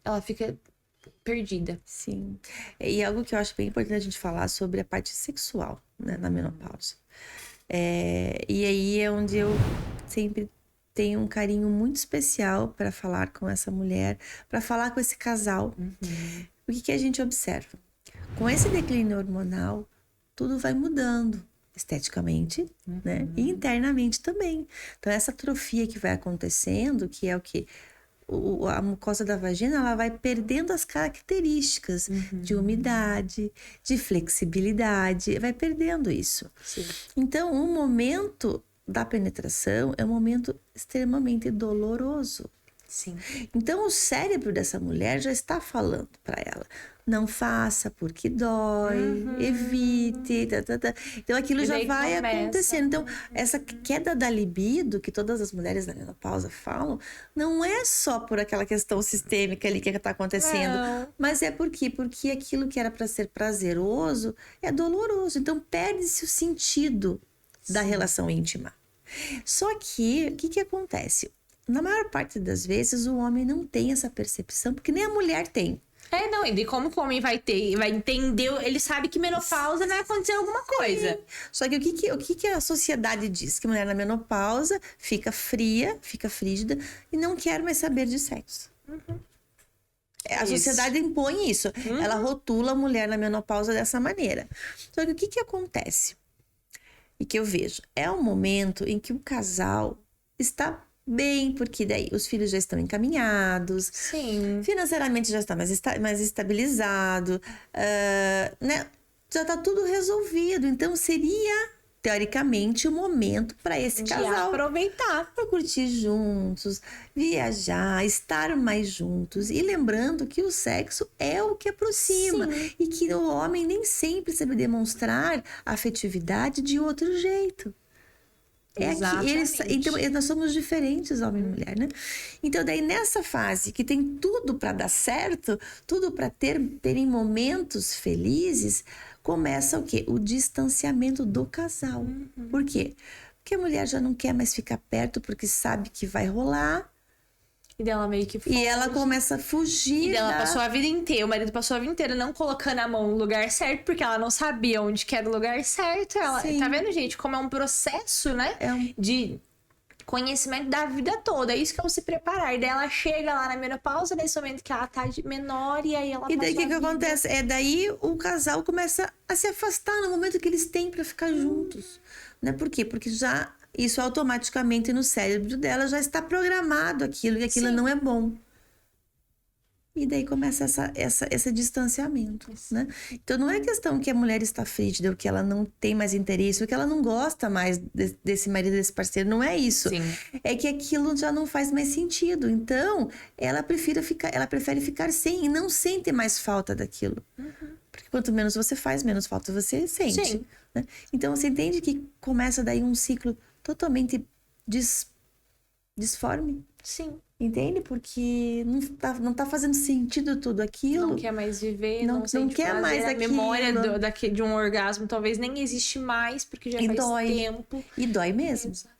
ela fica perdida. Sim. E algo que eu acho bem importante a gente falar sobre a parte sexual, né, na menopausa. E aí é onde eu sempre tenho um carinho muito especial para falar com essa mulher, para falar com esse casal. O que a gente observa? Com esse declínio hormonal, tudo vai mudando esteticamente, né? E internamente também. Então, essa atrofia que vai acontecendo, que é o que a mucosa da vagina, ela vai perdendo as características de umidade, de flexibilidade, vai perdendo isso. Sim. Então, o momento da penetração é um momento extremamente doloroso. Sim. Então, o cérebro dessa mulher já está falando para ela: não faça porque dói, evite. Então, aquilo E já daí vai começa. acontecendo. Então, essa queda da libido que todas as mulheres na menopausa falam, não é só por aquela questão sistêmica ali que está acontecendo, Não. mas é por quê? Porque aquilo que era para ser prazeroso é doloroso. Então, perde-se o sentido da relação íntima. Só que, o que acontece? Na maior parte das vezes, o homem não tem essa percepção, porque nem a mulher tem. Não, e como que o homem vai entender, ele sabe que menopausa vai acontecer alguma coisa. Só que o que a sociedade diz? Que a mulher na menopausa fica fria, fica frígida e não quer mais saber de sexo. A sociedade impõe isso. Ela rotula a mulher na menopausa dessa maneira. Só que o que acontece? E que eu vejo, é um momento em que o casal está bem, porque daí os filhos já estão encaminhados, Sim. financeiramente já está mais estabilizado, né? Já está tudo resolvido. Então seria, teoricamente, o momento para esse De casal aproveitar. para curtir juntos, viajar, estar mais juntos. E lembrando que o sexo é o que aproxima. E que o homem nem sempre sabe demonstrar afetividade de outro jeito. Então, nós somos diferentes, homem e mulher, né? Então, daí nessa fase que tem tudo para dar certo, tudo para terem momentos felizes, começa o quê? O distanciamento do casal. Por quê? Porque a mulher já não quer mais ficar perto porque sabe que vai rolar. E dela meio que foge. E ela começa a fugir. E ela passou a vida inteira, o marido passou a vida inteira não colocando a mão no lugar certo, porque ela não sabia onde que era o lugar certo. Ela, tá vendo, gente, como é um processo, né? De conhecimento da vida toda. É isso que é o se preparar. E daí ela chega lá na menopausa, nesse momento que ela tá de menor, e aí ela E daí o que vida. acontece? Daí o casal começa a se afastar no momento que eles têm para ficar juntos. Né? Por quê? Porque já isso automaticamente no cérebro dela já está programado aquilo, e aquilo não é bom. E daí começa esse distanciamento, né? Então não é questão que a mulher está frígida, ou que ela não tem mais interesse, ou que ela não gosta mais desse marido, desse parceiro. Não é isso. Sim. É que aquilo já não faz mais sentido. Então ela prefere ficar sem e não sente mais falta daquilo. Porque quanto menos você faz, menos falta você sente. Sim. Né? Então você entende que começa daí um ciclo totalmente disforme. Sim. Entende? Porque não tá fazendo sentido tudo aquilo. Não quer mais viver, Não não sente quer prazer. mais A aquilo. memória de um orgasmo talvez nem existe mais, porque já E faz dói. tempo. E dói mesmo. Exatamente.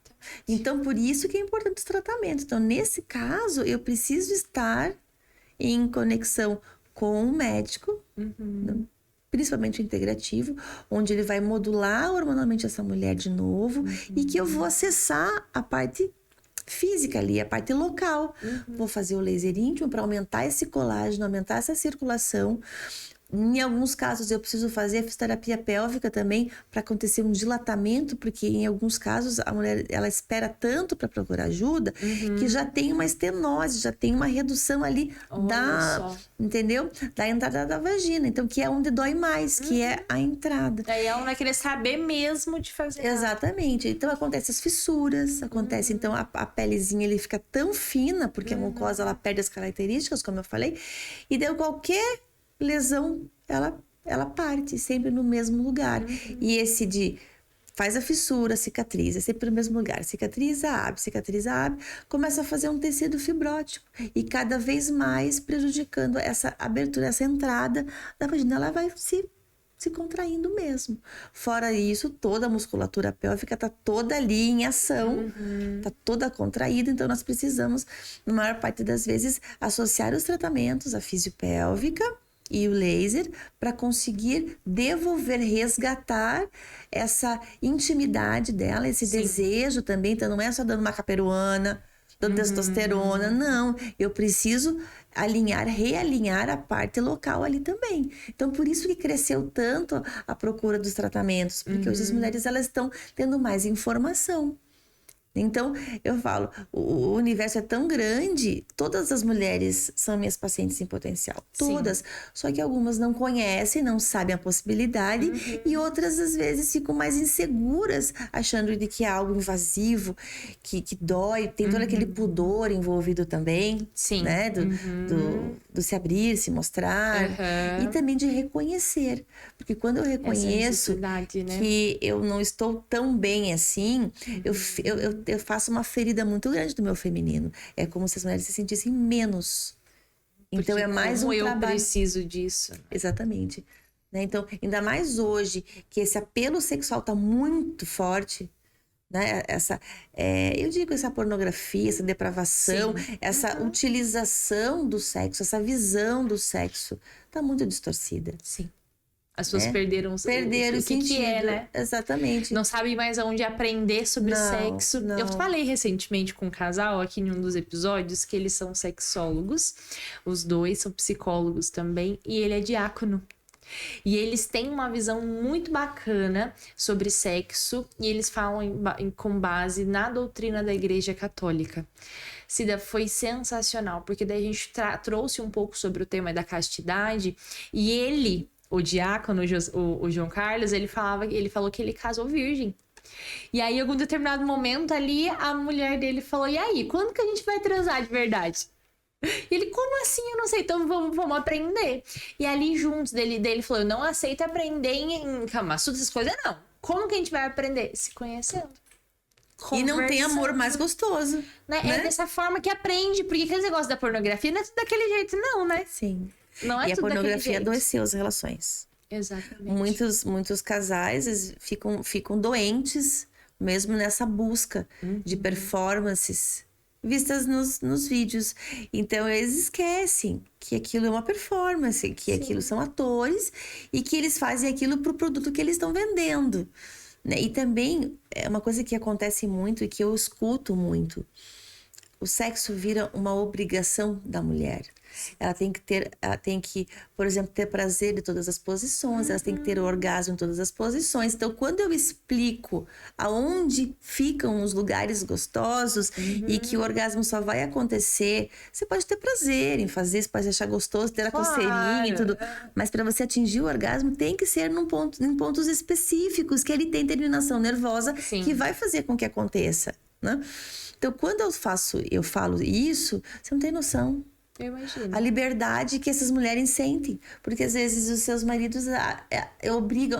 Então, por isso que é importante os tratamentos. Então, nesse caso, eu preciso estar em conexão com o médico, principalmente o integrativo, onde ele vai modular hormonalmente essa mulher de novo e que eu vou acessar a parte física ali, a parte local. Vou fazer o laser íntimo para aumentar esse colágeno, aumentar essa circulação. Em alguns casos eu preciso fazer a fisioterapia pélvica também para acontecer um dilatamento, porque em alguns casos a mulher ela espera tanto para procurar ajuda que já tem uma estenose, já tem uma redução ali entendeu? Da entrada da vagina. Então que é onde dói mais, que é a entrada. Daí ela vai querer saber mesmo de fazer. Exatamente. Então acontece as fissuras, acontece então a pelezinha ele fica tão fina porque a mucosa ela perde as características, como eu falei, e deu qualquer lesão, ela parte sempre no mesmo lugar. E esse de faz a fissura, cicatriza, sempre no mesmo lugar. Cicatriza, abre, começa a fazer um tecido fibrótico. E cada vez mais prejudicando essa abertura, essa entrada da vagina. Ela vai se contraindo mesmo. Fora isso, toda a musculatura pélvica tá toda ali em ação, tá toda contraída, então nós precisamos, na maior parte das vezes, associar os tratamentos, a fisiopélvica e o laser, para conseguir devolver, resgatar essa intimidade dela, esse desejo também. Então não é só dando uma caperuana, dando testosterona, não. Eu preciso realinhar a parte local ali também. Então por isso que cresceu tanto a procura dos tratamentos, porque hoje as mulheres elas estão tendo mais informação. Então, eu falo, o universo é tão grande, todas as mulheres são minhas pacientes em potencial. Todas. Sim. Só que algumas não conhecem, não sabem a possibilidade, e outras, às vezes, ficam mais inseguras, achando de que é algo invasivo, que dói, tem todo aquele pudor envolvido também. Sim. Né? Do se abrir, se mostrar. E também de reconhecer. Porque quando eu reconheço, né? Que eu não estou tão bem assim, eu faço uma ferida muito grande do meu feminino. É como se as mulheres se sentissem menos. Então, é mais um trabalho. Eu preciso disso. Exatamente. Né? Então, ainda mais hoje, que esse apelo sexual tá muito forte, né? Eu digo essa pornografia, essa depravação, essa utilização do sexo, essa visão do sexo, tá muito distorcida. Sim. As pessoas perderam o sentido, que é, né? Exatamente. Não sabem mais aonde aprender sobre sexo. Não. Eu falei recentemente com um casal aqui em um dos episódios que eles são sexólogos. Os dois são psicólogos também. E ele é diácono. E eles têm uma visão muito bacana sobre sexo. E eles falam com base na doutrina da Igreja Católica. Cida, foi sensacional. Porque daí a gente trouxe um pouco sobre o tema da castidade. E ele... O diácono, o João Carlos, ele falou que ele casou virgem. E aí, em algum determinado momento ali, a mulher dele falou: e aí, quando que a gente vai transar de verdade? E ele, como assim? Eu não sei, então vamos aprender. E ali, juntos dele falou: eu não aceito aprender em Kama Sutra, essas coisas, não. Como que a gente vai aprender? Se conhecendo. E não tem amor mais gostoso. Né? É dessa forma que aprende, porque aquele negócio da pornografia não é tudo daquele jeito, não, né? Sim. Não é e a pornografia adoeceu as relações. Exatamente. Muitos casais ficam doentes mesmo nessa busca de performances vistas nos vídeos. Então eles esquecem que aquilo é uma performance, que aquilo são atores e que eles fazem aquilo pro produto que eles estão vendendo. Né? E também é uma coisa que acontece muito e que eu escuto muito. O sexo vira uma obrigação da mulher. Ela tem que, por exemplo, ter prazer de todas as posições, ela tem que ter orgasmo em todas as posições. Então, quando eu explico aonde ficam os lugares gostosos e que o orgasmo só vai acontecer, você pode ter prazer em fazer, você pode achar gostoso, ter a coceirinha e tudo, mas para você atingir o orgasmo tem que ser em pontos específicos, que ele tem terminação nervosa que vai fazer com que aconteça, né? Então, quando eu falo isso, você não tem noção. Eu imagino. A liberdade que essas mulheres sentem. Porque às vezes os seus maridos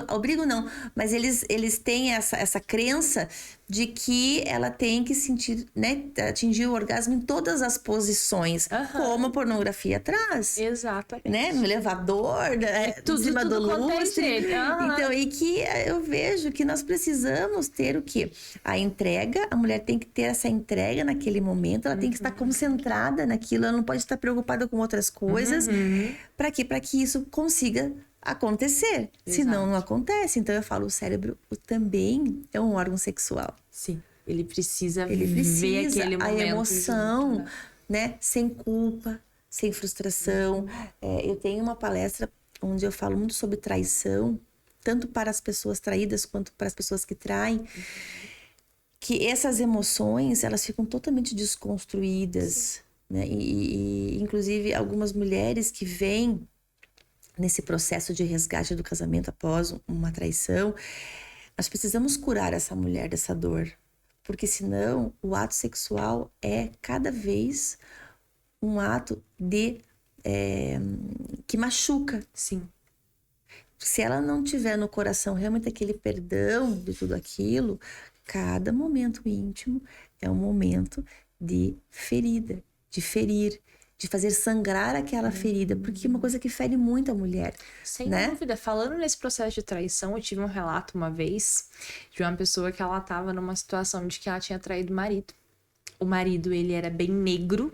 obrigam não, mas eles têm essa crença de que ela tem que sentir, né, atingir o orgasmo em todas as posições, como a pornografia traz. Exatamente. Né? No elevador, né? Tudo, em cima tudo do quanto é lustre. jeito. Então, e que eu vejo que nós precisamos ter o quê? A entrega, a mulher tem que ter essa entrega naquele momento, ela tem que estar concentrada naquilo, ela não pode estar preocupada com outras coisas. Para quê? Para que isso consiga acontecer. Senão não acontece. Então eu falo, o cérebro também é um órgão sexual. Sim. Ele precisa Ele precisa ver aquele momento. a emoção, junto, né? Sem culpa, sem frustração. Eu tenho uma palestra onde eu falo muito sobre traição, tanto para as pessoas traídas quanto para as pessoas que traem. Que essas emoções, elas ficam totalmente desconstruídas, né? E inclusive algumas mulheres que vêm nesse processo de resgate do casamento após uma traição, nós precisamos curar essa mulher dessa dor, porque senão o ato sexual é cada vez um ato que machuca. Sim. Se ela não tiver no coração realmente aquele perdão de tudo aquilo, cada momento íntimo é um momento de ferida, de ferir, de fazer sangrar aquela ferida, porque é uma coisa que fere muito a mulher. Sem né? dúvida. Falando nesse processo de traição, eu tive um relato uma vez de uma pessoa que ela estava numa situação de que ela tinha traído o marido. O marido, ele era bem negro,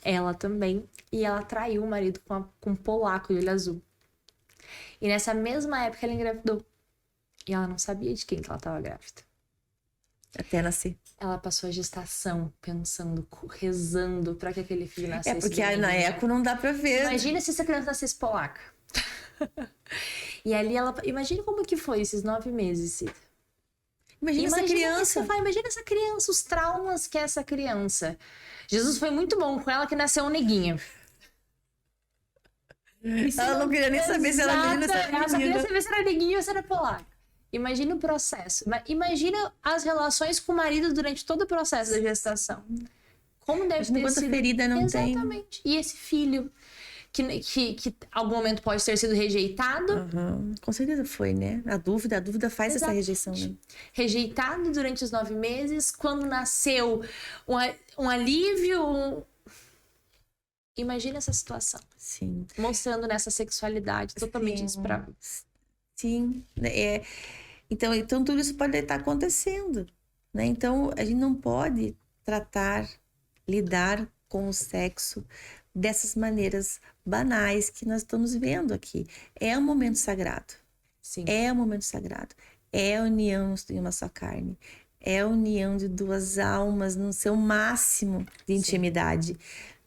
ela também, e ela traiu o marido com um polaco de olho azul. E nessa mesma época ela engravidou. E ela não sabia de quem que ela estava grávida. Até nascer. Ela passou a gestação pensando, rezando pra que aquele filho nascesse. Porque na eco não dá pra ver. Imagina se essa criança nascesse polaca. E ali ela... Imagina como que foi esses 9 meses, Cida. Imagina essa criança. Imagina essa criança, os traumas que é essa criança. Jesus foi muito bom com ela que nasceu um neguinho. Ela não queria nem saber se era menina ou se era menina. Ela só queria saber se era neguinho ou se era polaca. Imagina o processo. Imagina as relações com o marido durante todo o processo da gestação. Como deve ter sido. Ferida não tem. Exatamente. E esse filho que em algum momento pode ter sido rejeitado. Com certeza foi, né? A dúvida faz essa rejeição. Né? Rejeitado durante os 9 meses. Quando nasceu um alívio. Imagina essa situação. Sim. Mostrando nessa sexualidade totalmente despravada. Sim. Então tudo isso pode estar acontecendo, né? Então a gente não pode lidar com o sexo dessas maneiras banais que nós estamos vendo aqui. É um momento sagrado. Sim. É um momento sagrado. É a união em uma só carne. É a união de duas almas no seu máximo de intimidade.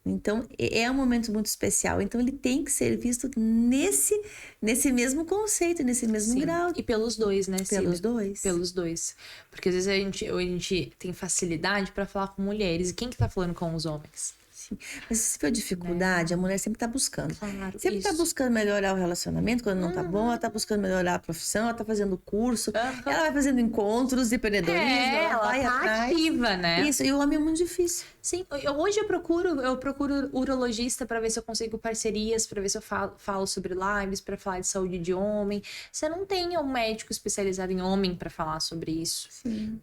Então, é um momento muito especial. Então, ele tem que ser visto nesse mesmo conceito, nesse mesmo grau. E pelos dois, né, Cida? Pelos dois. Pelos dois. Porque às vezes a gente tem facilidade para falar com mulheres. E quem que tá falando com os homens? Sim. Mas se for dificuldade, a mulher sempre tá buscando. Claro, sempre tá buscando melhorar o relacionamento. Quando não tá bom, ela tá buscando melhorar a profissão, ela tá fazendo curso, ela vai fazendo encontros de empreendedorismo, ela vai tá atrás. ativa, né? Isso, e o homem é muito difícil. Sim, hoje eu procuro urologista para ver se eu consigo parcerias, para ver se eu falo sobre lives, para falar de saúde de homem. Você não tem um médico especializado em homem para falar sobre isso,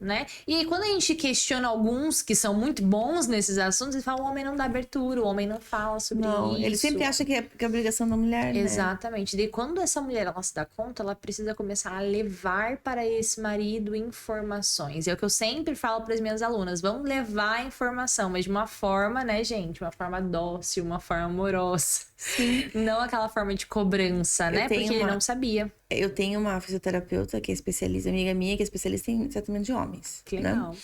né? E aí, quando a gente questiona alguns que são muito bons nesses assuntos, eles falam: o homem não dá abertura, o homem não fala sobre isso. Ele sempre acha que é obrigação da mulher, né? Exatamente. E quando essa mulher ela se dá conta, ela precisa começar a levar para esse marido informações. É o que eu sempre falo para as minhas alunas: vamos levar a informação, mas de uma forma, né, gente? Uma forma dócil, uma forma amorosa. Sim. Não aquela forma de cobrança, né? Porque ele não sabia. Eu tenho uma fisioterapeuta que é especialista, amiga minha, que é especialista em tratamento de homens. Que legal. Né?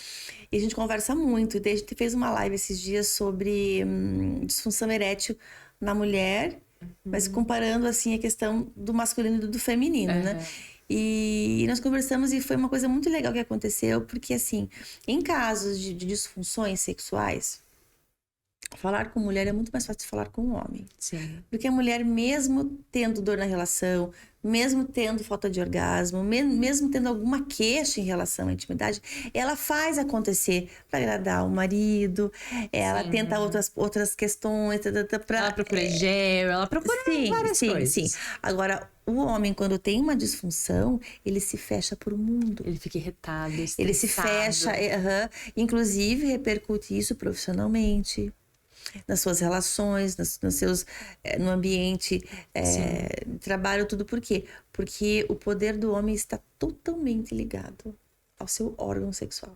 E a gente conversa muito. E a gente fez uma live esses dias sobre disfunção erétil na mulher, mas comparando, assim, a questão do masculino e do feminino, né? E nós conversamos e foi uma coisa muito legal que aconteceu, porque, assim, em casos de disfunções sexuais, falar com mulher é muito mais fácil de falar com um homem. Sim. Porque a mulher, mesmo tendo dor na relação, mesmo tendo falta de orgasmo, mesmo tendo alguma queixa em relação à intimidade, ela faz acontecer para agradar o marido, ela tenta outras questões. Ela procura gel, ela procura várias coisas. Sim. Agora, o homem, quando tem uma disfunção, ele se fecha para o mundo. Ele fica irritado, estressado. Ele se fecha, inclusive repercute isso profissionalmente, nas suas relações, nos seus, no ambiente de trabalho, tudo. Por quê? Porque o poder do homem está totalmente ligado ao seu órgão sexual.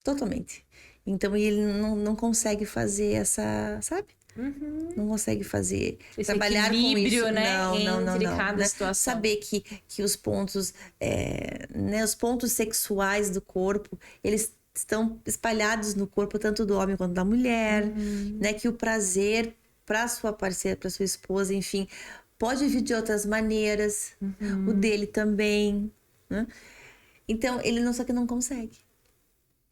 Totalmente. Então ele não consegue fazer essa, sabe? Não consegue fazer, esse trabalhar com equilíbrio, isso. né? Não. Entre cada Né? situação. Saber que os pontos, né, os pontos sexuais do corpo, eles estão espalhados no corpo, tanto do homem quanto da mulher, né? Que o prazer para sua parceira, para sua esposa, enfim, pode vir de outras maneiras, o dele também, né? Então, só que não consegue.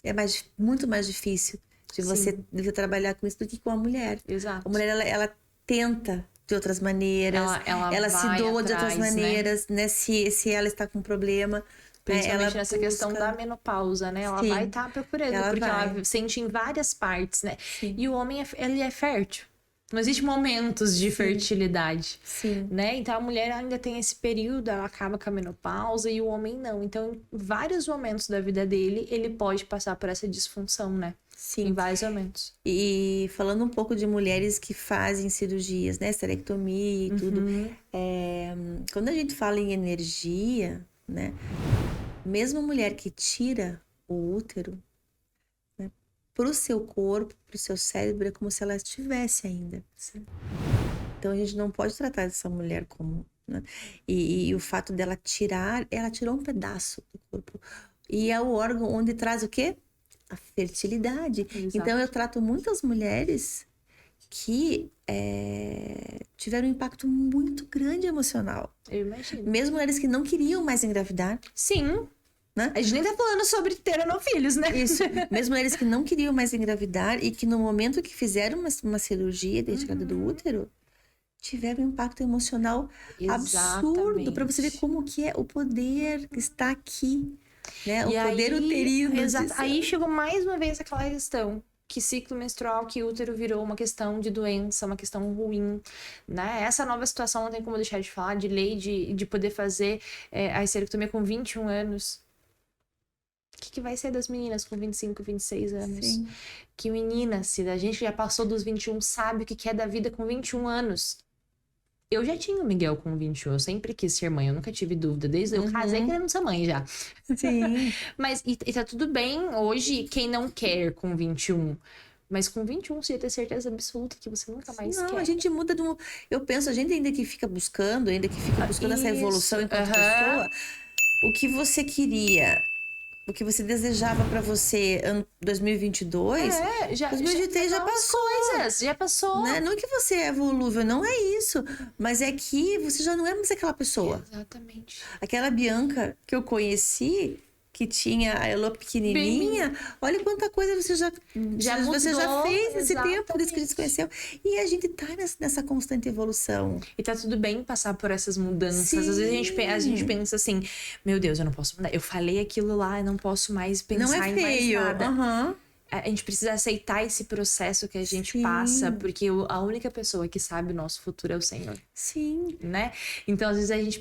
É muito mais difícil de você trabalhar com isso do que com a mulher. Exato. A mulher, ela tenta de outras maneiras, ela se doa de outras maneiras, né? Se ela está com problema. Principalmente ela nessa questão da menopausa, né? Ela vai estar procurando, porque ela sente em várias partes, né? Sim. E o homem, ele é fértil. Não existe momentos de fertilidade, né? Então, a mulher ainda tem esse período, ela acaba com a menopausa e o homem não. Então, em vários momentos da vida dele, ele pode passar por essa disfunção, né? Sim. Em vários momentos. E falando um pouco de mulheres que fazem cirurgias, né? Esterectomia e tudo. Quando a gente fala em energia, né? Mesmo a mulher que tira o útero, né? Pro seu corpo, pro seu cérebro, é como se ela estivesse ainda. Então a gente não pode tratar essa mulher como, né? E o fato dela ela tirou um pedaço do corpo. E é o órgão onde traz o quê? A fertilidade. Exato. Então eu trato muitas mulheres que tiveram um impacto muito grande emocional. Eu imagino. Mesmo mulheres que não queriam mais engravidar. Sim. Né? A gente nem tá falando sobre ter ou não filhos, né? Isso. Mesmo mulheres que não queriam mais engravidar e que no momento que fizeram uma cirurgia de retirada do útero, tiveram um impacto emocional absurdo. Para você ver como que é o poder que está aqui. Né? O poder uterino. Exato. Aí chegou mais uma vez aquela questão que ciclo menstrual, que útero virou uma questão de doença, uma questão ruim, né? Essa nova situação não tem como deixar de falar, de lei de poder fazer a esterectomia com 21 anos. O que vai ser das meninas com 25, 26 anos? Sim. Que menina, se a gente já passou dos 21, sabe o que é da vida com 21 anos. Eu já tinha o Miguel com 21, eu sempre quis ser mãe, eu nunca tive dúvida. Desde eu casei querendo ser mãe já. Sim. Mas e tá tudo bem hoje quem não quer com 21. Mas com 21 você ia ter certeza absoluta que você nunca mais quer. Não, a gente muda Eu penso, a gente ainda que fica buscando essa evolução enquanto pessoa, o que você queria, o que você desejava pra você ano 2022, 2023 já passou. Já passou. Né? Não é que você é volúvel, não é isso. Mas é que você já não é mais aquela pessoa. Exatamente. Aquela Bianca que eu conheci, que tinha a Elô pequenininha, olha quanta coisa você já mudou, você já fez nesse exatamente. tempo, desde que a gente se conheceu. E a gente tá nessa constante evolução. E tá tudo bem passar por essas mudanças. Sim. Às vezes a gente pensa assim, meu Deus, eu não posso mudar. Eu falei aquilo lá, eu não posso mais pensar não é em feio. mais nada. Uhum. A gente precisa aceitar esse processo que a gente passa, porque a única pessoa que sabe o nosso futuro é o Senhor. Sim. Né? Então, às vezes, a gente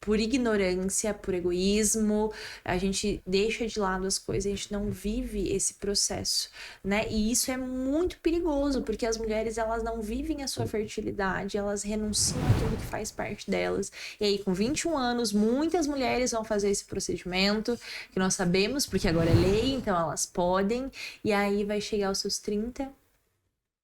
por ignorância, por egoísmo, a gente deixa de lado as coisas, a gente não vive esse processo, né? E isso é muito perigoso, porque as mulheres, elas não vivem a sua fertilidade, elas renunciam àquilo que faz parte delas. E aí, com 21 anos, muitas mulheres vão fazer esse procedimento, que nós sabemos, porque agora é lei, então elas podem, e aí vai chegar aos seus 30,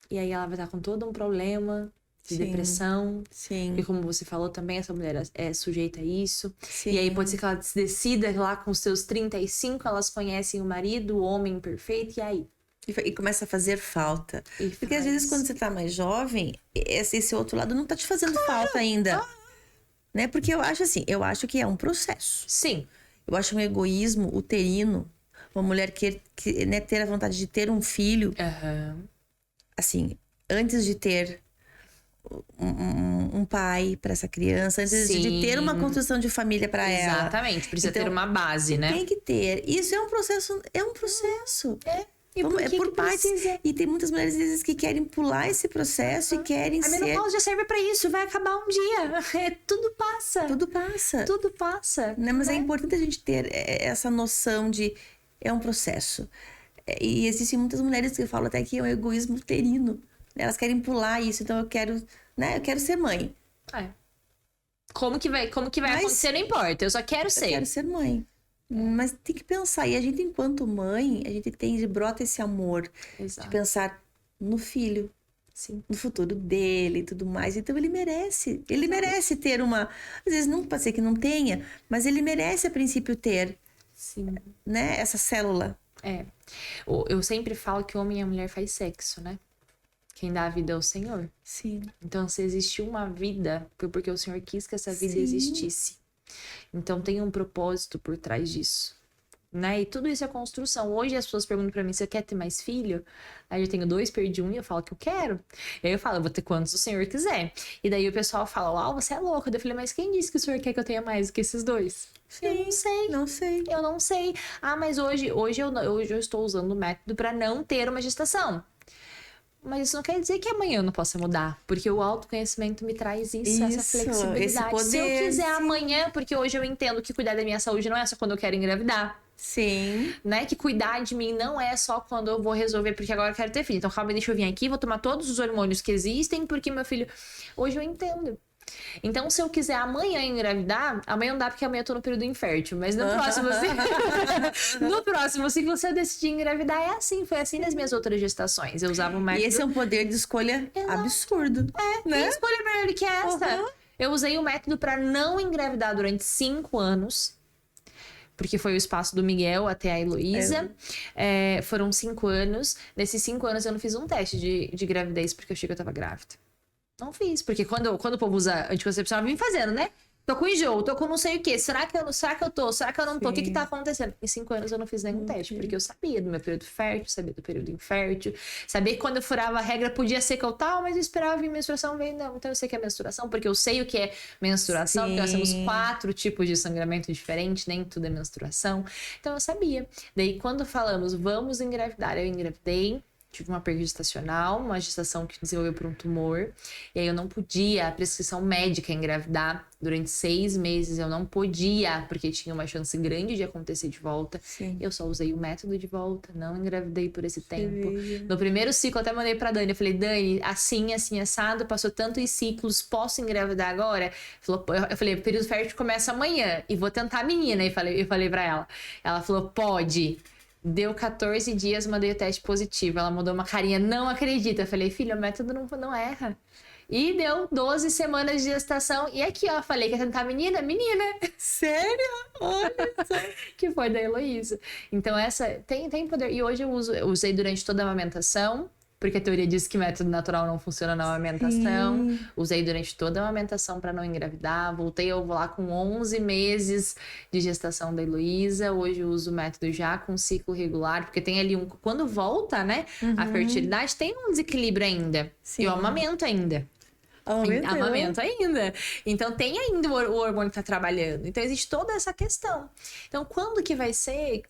e aí ela vai estar com todo um problema de depressão. Sim. E como você falou também, essa mulher é sujeita a isso. Sim. E aí pode ser que ela se decida lá com seus 35, elas conhecem o marido, o homem perfeito, e aí? E começa a fazer falta. Porque às vezes quando você tá mais jovem, esse outro lado não tá te fazendo falta ainda. Né? Porque eu acho que é um processo. Sim. Eu acho um egoísmo uterino. Uma mulher que né, ter a vontade de ter um filho. Assim, antes de ter um pai para essa criança, antes de ter uma construção de família para ela. Exatamente, precisa então, ter uma base, né? Tem que ter. Isso é um processo. E por É que por que partes. precisa? E tem muitas mulheres, às vezes, que querem pular esse processo e querem A ser... menopausa serve pra isso, vai acabar um dia. Tudo passa. Tudo passa. Tudo passa. Né? Mas é né? importante a gente ter essa noção de... É um processo. E existem muitas mulheres que falam até que é um egoísmo uterino. Elas querem pular isso, então eu quero, né? Eu quero ser mãe. É. Como que vai Mas acontecer, não importa. Eu só quero Eu ser. quero ser mãe. Mas tem que pensar. E a gente, enquanto mãe, a gente brota esse amor de Exato. pensar no filho, Sim. no futuro dele e tudo mais. Então ele merece. Ele merece ter uma... Às vezes não pode ser que não tenha, mas ele merece, a princípio, ter, Sim. né? Essa célula. É. Eu sempre falo que o homem e a mulher faz sexo, né? Quem dá a vida é o Senhor. Sim. Então, se existiu uma vida, foi porque o Senhor quis que essa vida Sim. existisse. Então, tem um propósito por trás disso. Né? E tudo isso é construção. Hoje as pessoas perguntam pra mim, você quer ter mais filho? Aí eu tenho 2, perdi um e eu falo que eu quero. E aí eu falo, eu vou ter quantos o Senhor quiser. E daí o pessoal fala, uau, você é louca. Eu falei, mas quem disse que o Senhor quer que eu tenha mais do que esses 2? Sim. Eu não sei. Não sei. Eu não sei. Ah, mas hoje eu estou usando o método pra não ter uma gestação. Mas isso não quer dizer que amanhã eu não possa mudar. Porque o autoconhecimento me traz essa flexibilidade. Esse poder, Se eu quiser sim. amanhã, porque hoje eu entendo que cuidar da minha saúde não é só quando eu quero engravidar. Sim. Né? Que cuidar de mim não é só quando eu vou resolver, porque agora eu quero ter filho. Então, calma, deixa eu vir aqui, vou tomar todos os hormônios que existem, porque meu filho... Hoje eu entendo. Então, se eu quiser amanhã engravidar, amanhã não dá porque amanhã eu tô no período infértil, mas no próximo ciclo, no próximo ciclo, se eu decidir engravidar, é assim, foi assim nas minhas outras gestações. Eu usava o método... E esse é um poder de escolha absurdo. Né? Tem escolha melhor do que essa. Eu usei o método pra não engravidar durante 5 anos. Porque foi o espaço do Miguel até a Heloísa. Foram 5 anos. Nesses 5 anos eu não fiz um teste de gravidez porque eu achei que eu tava grávida. Não fiz, porque quando o povo usa anticoncepcional, vem fazendo, né? Tô com enjoo, tô com não sei o quê. Será que eu tô? Será que eu não tô? O que tá acontecendo? Em 5 anos eu não fiz nenhum teste, porque eu sabia do meu período fértil, sabia do período infértil, sabia que quando eu furava a regra podia ser que eu tava, mas eu esperava vir menstruação, veio não. Então eu sei que é menstruação, porque eu sei o que é menstruação, porque nós temos 4 tipos de sangramento diferentes, nem tudo é menstruação. Então eu sabia. Daí quando falamos, vamos engravidar, eu engravidei. Tive uma perda gestacional, uma gestação que desenvolveu por um tumor. E aí eu não podia, a prescrição médica engravidar. Durante 6 meses eu não podia, porque tinha uma chance grande de acontecer de volta. Sim. Eu só usei o método de volta, não engravidei por esse tempo. No primeiro ciclo, eu até mandei pra Dani. Eu falei, Dani, assim, assado, passou tantos ciclos, posso engravidar agora? Eu falei, o período fértil começa amanhã e vou tentar a menina. Eu falei pra ela. Ela falou, pode. Deu 14 dias, mandei o teste positivo. Ela mandou uma carinha, não acredita. Eu falei, filha, o método não erra. E deu 12 semanas de gestação. E aqui, ó, falei que ia tentar menina. Sério? Olha só. Que foi da Heloísa. Então, essa tem poder. E hoje eu usei durante toda a amamentação. Porque a teoria diz que método natural não funciona na amamentação. Sim. Usei durante toda a amamentação para não engravidar. Voltei a ovular com 11 meses de gestação da Heloísa. Hoje eu uso o método já com ciclo regular. Porque tem ali quando volta, né? A fertilidade tem um desequilíbrio ainda. Sim. E o amamento ainda. Amamento ainda. Então tem ainda o hormônio que tá trabalhando. Então existe toda essa questão. Então quando que vai ser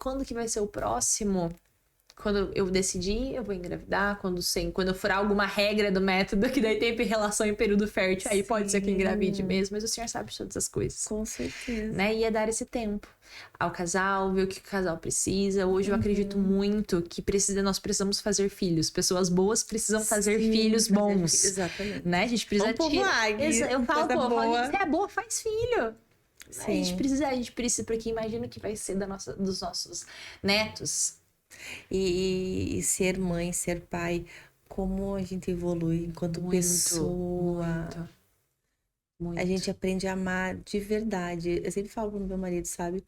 o próximo? Quando eu decidir, eu vou engravidar. Quando eu furar alguma regra do método, que daí tem relação em período fértil, aí pode ser que engravide mesmo, mas o senhor sabe de todas as coisas. Com certeza. Né? E é dar esse tempo ao casal, ver o que o casal precisa. Hoje eu acredito muito que nós precisamos fazer filhos. Pessoas boas precisam fazer filhos bons. Exatamente. Né? A gente precisa Eu falo, você é boa, faz filho. Sim. A gente precisa, porque imagina o que vai ser dos nossos netos. E ser mãe, ser pai, como a gente evolui enquanto pessoa. Muito. A gente aprende a amar de verdade. Eu sempre falo pro meu marido, sabe?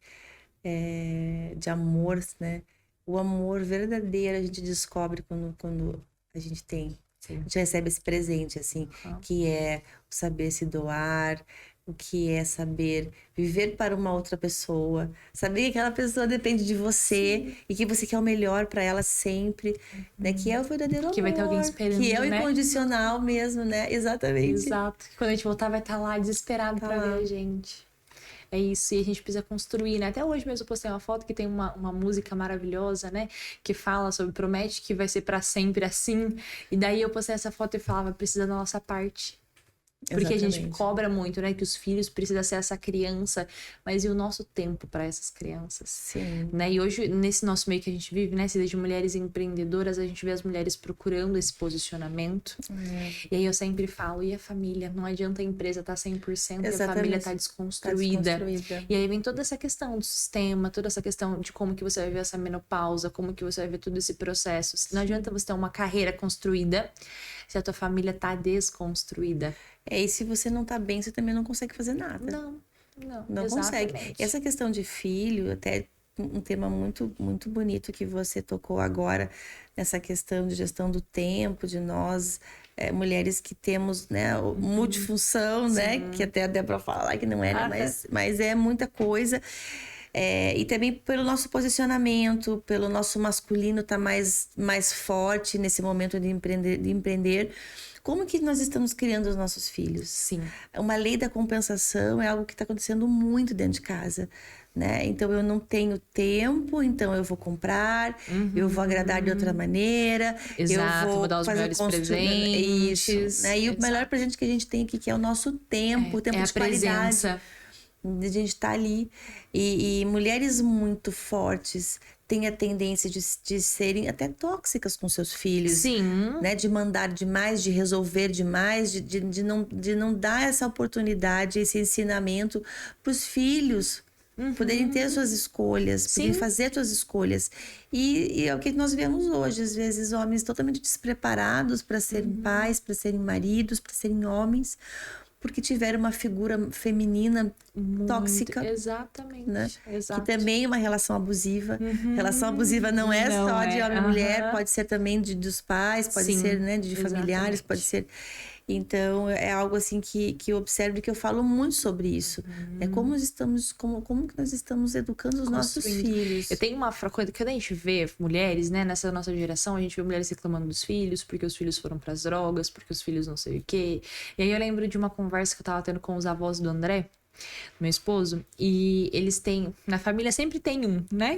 De amor, né? O amor verdadeiro a gente descobre quando a gente tem. Sim. A gente recebe esse presente, assim, que é o saber se doar, o que é saber viver para uma outra pessoa, saber que aquela pessoa depende de você e que você quer o melhor para ela sempre, né? Que é o verdadeiro amor. Que vai ter alguém esperando, que é o né? incondicional mesmo, né? Exatamente. Exato. Quando a gente voltar, vai estar lá desesperado para ver a gente. É isso, e a gente precisa construir, né? Até hoje mesmo eu postei uma foto que tem uma música maravilhosa, né? Que fala sobre promete que vai ser pra sempre assim. E daí eu postei essa foto e falava, precisa da nossa parte. Porque a gente cobra muito, né? Que os filhos precisam ser essa criança, mas e o nosso tempo para essas crianças? Sim. Né? E hoje, nesse nosso meio que a gente vive, né? Se de mulheres empreendedoras, a gente vê as mulheres procurando esse posicionamento. E aí eu sempre falo, e a família? Não adianta a empresa estar 100% e a família estar desconstruída. E aí vem toda essa questão do sistema, toda essa questão de como que você vai ver essa menopausa, como que você vai ver todo esse processo. Não adianta você ter uma carreira construída se a tua família tá desconstruída. E se você não tá bem, você também não consegue fazer nada. Não consegue. Essa questão de filho, até um tema muito, muito bonito que você tocou agora, nessa questão de gestão do tempo, de nós, mulheres que temos, né, multifunção, né, que até dá pra falar que não é, né, mas é muita coisa. E também pelo nosso posicionamento, pelo nosso masculino estar mais forte nesse momento de empreender. Como que nós estamos criando os nossos filhos? Sim. Uma lei da compensação é algo que está acontecendo muito dentro de casa, né? Então, eu não tenho tempo, então eu vou comprar, eu vou agradar de outra maneira. Exato, vou dar os melhores presentes. Isso, né? E o melhor presente que a gente tem aqui, que é o nosso tempo, o tempo de qualidade. Presença. De a gente estar ali. E mulheres muito fortes têm a tendência de serem até tóxicas com seus filhos. Sim. Né? De mandar demais, de resolver demais, de não dar essa oportunidade, esse ensinamento para os filhos poderem ter suas escolhas, poderem fazer suas escolhas. E é o que nós vemos hoje, às vezes, homens totalmente despreparados para serem pais, para serem maridos, para serem homens, porque tiveram uma figura feminina tóxica. Exatamente. Né? Exato. Que também é uma relação abusiva. Relação abusiva não é só de homem e mulher, pode ser também dos pais, pode ser, né, de familiares, pode ser. Então, é algo assim que eu observo e que eu falo muito sobre isso. É como que nós estamos educando os nossos filhos. Eu tenho uma coisa que quando a gente vê mulheres, né, nessa nossa geração, a gente vê mulheres reclamando dos filhos, porque os filhos foram pras drogas, porque os filhos não sei o quê. E aí eu lembro de uma conversa que eu tava tendo com os avós do André, meu esposo, e eles têm, na família sempre tem um, né?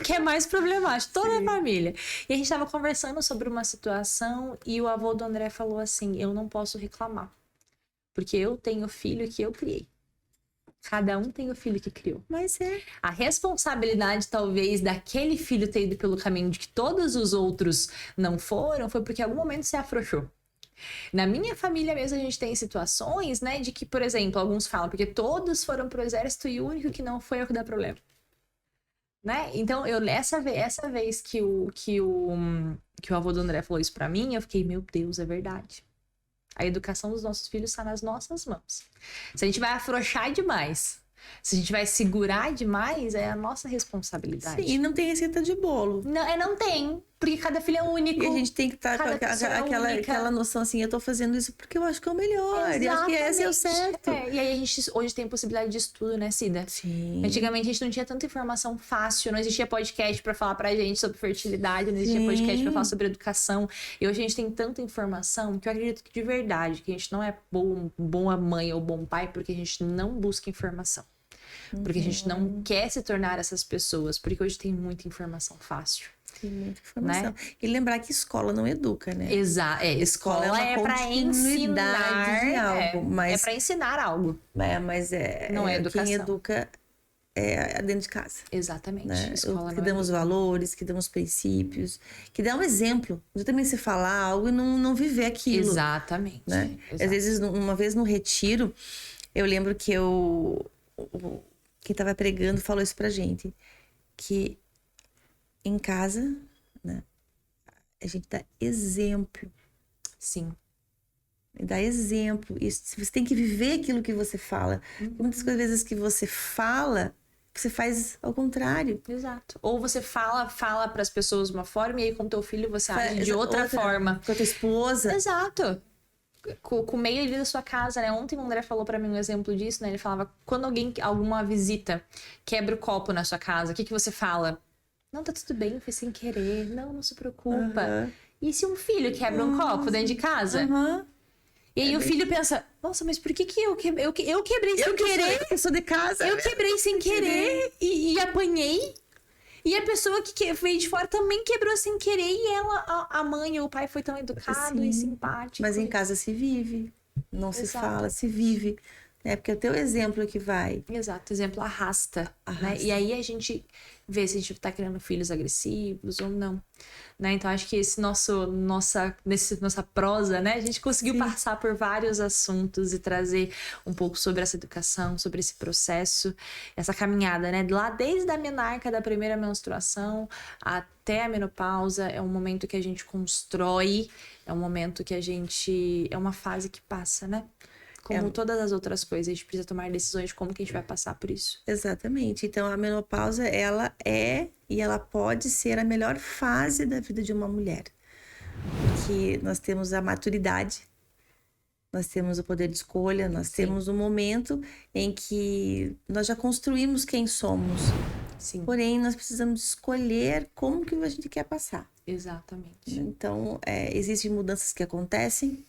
Que é mais problemático, toda a família. E a gente tava conversando sobre uma situação e o avô do André falou assim, eu não posso reclamar, porque eu tenho filho que eu criei. Cada um tem o filho que criou. Mas a responsabilidade, talvez, daquele filho ter ido pelo caminho de que todos os outros não foram, foi porque em algum momento você afrouxou. Na minha família mesmo, a gente tem situações, né, de que, por exemplo, alguns falam, porque todos foram pro exército e o único que não foi é o que dá problema. Né? Então, essa vez que o avô do André falou isso pra mim, eu fiquei, meu Deus, é verdade. A educação dos nossos filhos está nas nossas mãos. Se a gente vai afrouxar demais, se a gente vai segurar demais, é a nossa responsabilidade. Sim, e não tem receita de bolo. Não tem, porque cada filho é único. E a gente tem que estar com aquela noção assim, eu tô fazendo isso porque eu acho que é o melhor. Exatamente. E acho que esse é o certo. E aí a gente hoje tem possibilidade de estudo, né, Cida? Sim. Antigamente a gente não tinha tanta informação fácil, não existia podcast pra falar pra gente sobre fertilidade, não existia podcast pra falar sobre educação. E hoje a gente tem tanta informação que eu acredito que de verdade, que a gente não é boa mãe ou bom pai porque a gente não busca informação. Porque a gente não quer se tornar essas pessoas, porque hoje tem muita informação fácil. Tem muita informação. Né? E lembrar que escola não educa, né? Exato. Escola é pra ensinar de algo. Mas... é pra ensinar algo. Mas não é educação. Quem educa é dentro de casa. Exatamente. Né? Escola que damos valores, que damos princípios, que dá um exemplo. Não também se falar algo e não viver aquilo. Exatamente. Né? Às vezes, uma vez no retiro, eu lembro que quem estava pregando falou isso pra gente, que em casa, né, a gente dá exemplo. Sim. Dá exemplo. Você tem que viver aquilo que você fala. Muitas vezes que você fala, você faz ao contrário. Exato. Ou você fala para as pessoas de uma forma e aí com teu filho você age de outra forma. Com a tua esposa. Exato. Com o meio ali da sua casa, né? Ontem o André falou pra mim um exemplo disso, né? Ele falava, quando alguma visita quebra o copo na sua casa, o que você fala? Não, tá tudo bem, foi sem querer. Não se preocupa. E se um filho quebra um copo dentro de casa? E aí o filho pensa, nossa, mas por que eu quebrei sem querer? Eu sou de casa. Eu quebrei sem querer e apanhei. E a pessoa que veio de fora também quebrou sem querer. E ela, a mãe ou o pai foi tão educado e simpático. Mas em casa se vive. Não se fala, se vive. Né? Porque é o teu exemplo que vai. Exato, exemplo arrasta. Né? E aí a gente vê se a gente tá criando filhos agressivos ou não. Né? Então acho que nossa prosa, né? A gente conseguiu passar por vários assuntos e trazer um pouco sobre essa educação, sobre esse processo, essa caminhada, né? Lá desde a menarca da primeira menstruação até a menopausa, é um momento que a gente constrói, é um momento que a gente... É uma fase que passa, né? Como todas as outras coisas, a gente precisa tomar decisões de como que a gente vai passar por isso. Exatamente. Então, a menopausa, ela é e ela pode ser a melhor fase da vida de uma mulher. Porque nós temos a maturidade, nós temos o poder de escolha, nós temos um momento em que nós já construímos quem somos. Sim. Porém, nós precisamos escolher como que a gente quer passar. Exatamente. Então, existem mudanças que acontecem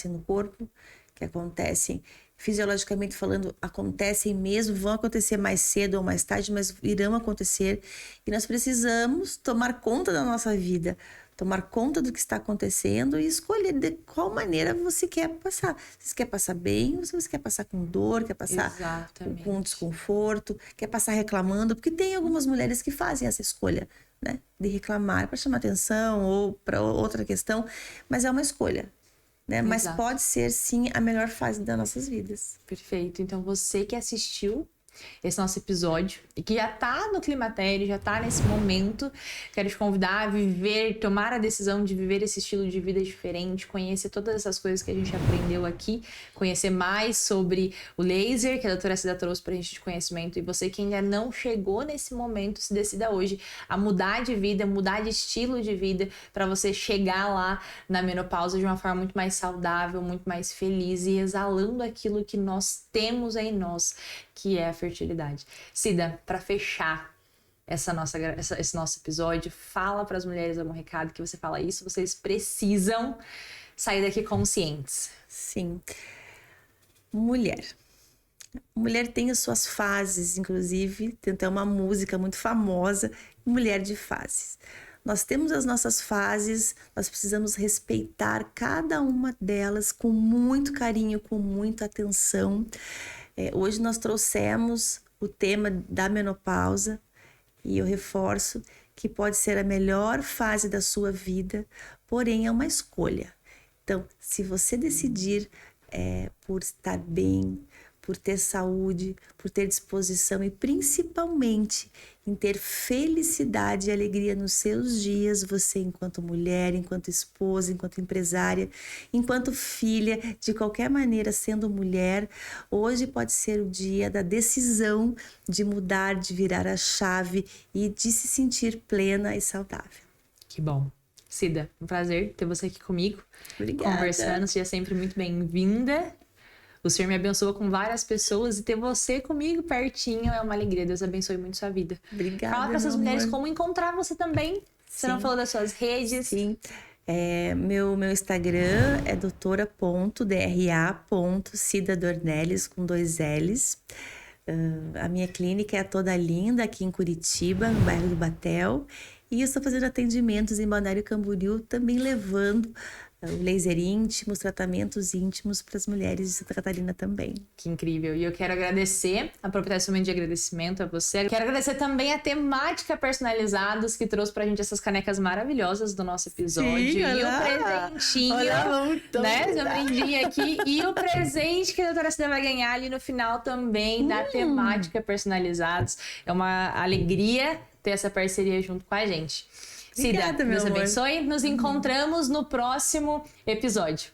no corpo, que acontecem fisiologicamente falando, acontecem mesmo, vão acontecer mais cedo ou mais tarde, mas irão acontecer. E nós precisamos tomar conta da nossa vida, tomar conta do que está acontecendo e escolher de qual maneira você quer passar. Se você quer passar bem, ou se você quer passar com dor, quer passar com desconforto, quer passar reclamando, porque tem algumas mulheres que fazem essa escolha, né? De reclamar para chamar atenção ou para outra questão, mas é uma escolha. Né? Mas pode ser, sim, a melhor fase das nossas vidas. Perfeito. Então, você que assistiu esse nosso episódio e que já tá no climatério, já tá nesse momento, quero te convidar a viver, tomar a decisão de viver esse estilo de vida diferente, conhecer todas essas coisas que a gente aprendeu aqui, conhecer mais sobre o laser que a doutora Cida trouxe pra gente de conhecimento. E você que ainda não chegou nesse momento, se decida hoje a mudar de vida, mudar de estilo de vida para você chegar lá na menopausa de uma forma muito mais saudável, muito mais feliz e exalando aquilo que nós temos em nós, que é a fertilidade. Cida, para fechar esse nosso episódio, fala para as mulheres um recado que você fala isso, vocês precisam sair daqui conscientes. Sim. Mulher tem as suas fases, inclusive, tem até uma música muito famosa, Mulher de Fases. Nós temos as nossas fases, nós precisamos respeitar cada uma delas com muito carinho, com muita atenção. Hoje nós trouxemos o tema da menopausa e eu reforço que pode ser a melhor fase da sua vida, porém é uma escolha. Então, se você decidir por estar bem, por ter saúde, por ter disposição e principalmente em ter felicidade e alegria nos seus dias, você enquanto mulher, enquanto esposa, enquanto empresária, enquanto filha, de qualquer maneira sendo mulher, hoje pode ser o dia da decisão de mudar, de virar a chave e de se sentir plena e saudável. Que bom. Cida, um prazer ter você aqui comigo. Obrigada. Conversando, seja sempre muito bem-vinda. O Senhor me abençoa com várias pessoas e ter você comigo pertinho é uma alegria. Deus abençoe muito sua vida. Obrigada. Fala para essas mulheres como encontrar você também. Você não falou das suas redes? Sim. Meu Instagram é doutora.dra.Cida Dornelles com 2 L's. A minha clínica é a Toda Linda, aqui em Curitiba, no bairro do Batel. E eu estou fazendo atendimentos em Balneário Camboriú, também levando o laser íntimo, os tratamentos íntimos para as mulheres de Santa Catarina também. Que incrível. E eu quero agradecer, aproveitar esse momento de agradecimento a você. Quero agradecer também a Temática Personalizados, que trouxe pra gente essas canecas maravilhosas do nosso episódio. Sim, e o presentinho, né? Seu brindinho aqui. E o presente que a doutora Cida vai ganhar ali no final também, da Temática Personalizados. É uma alegria ter essa parceria junto com a gente. Cida, Obrigada, Deus abençoe. Nos encontramos no próximo episódio.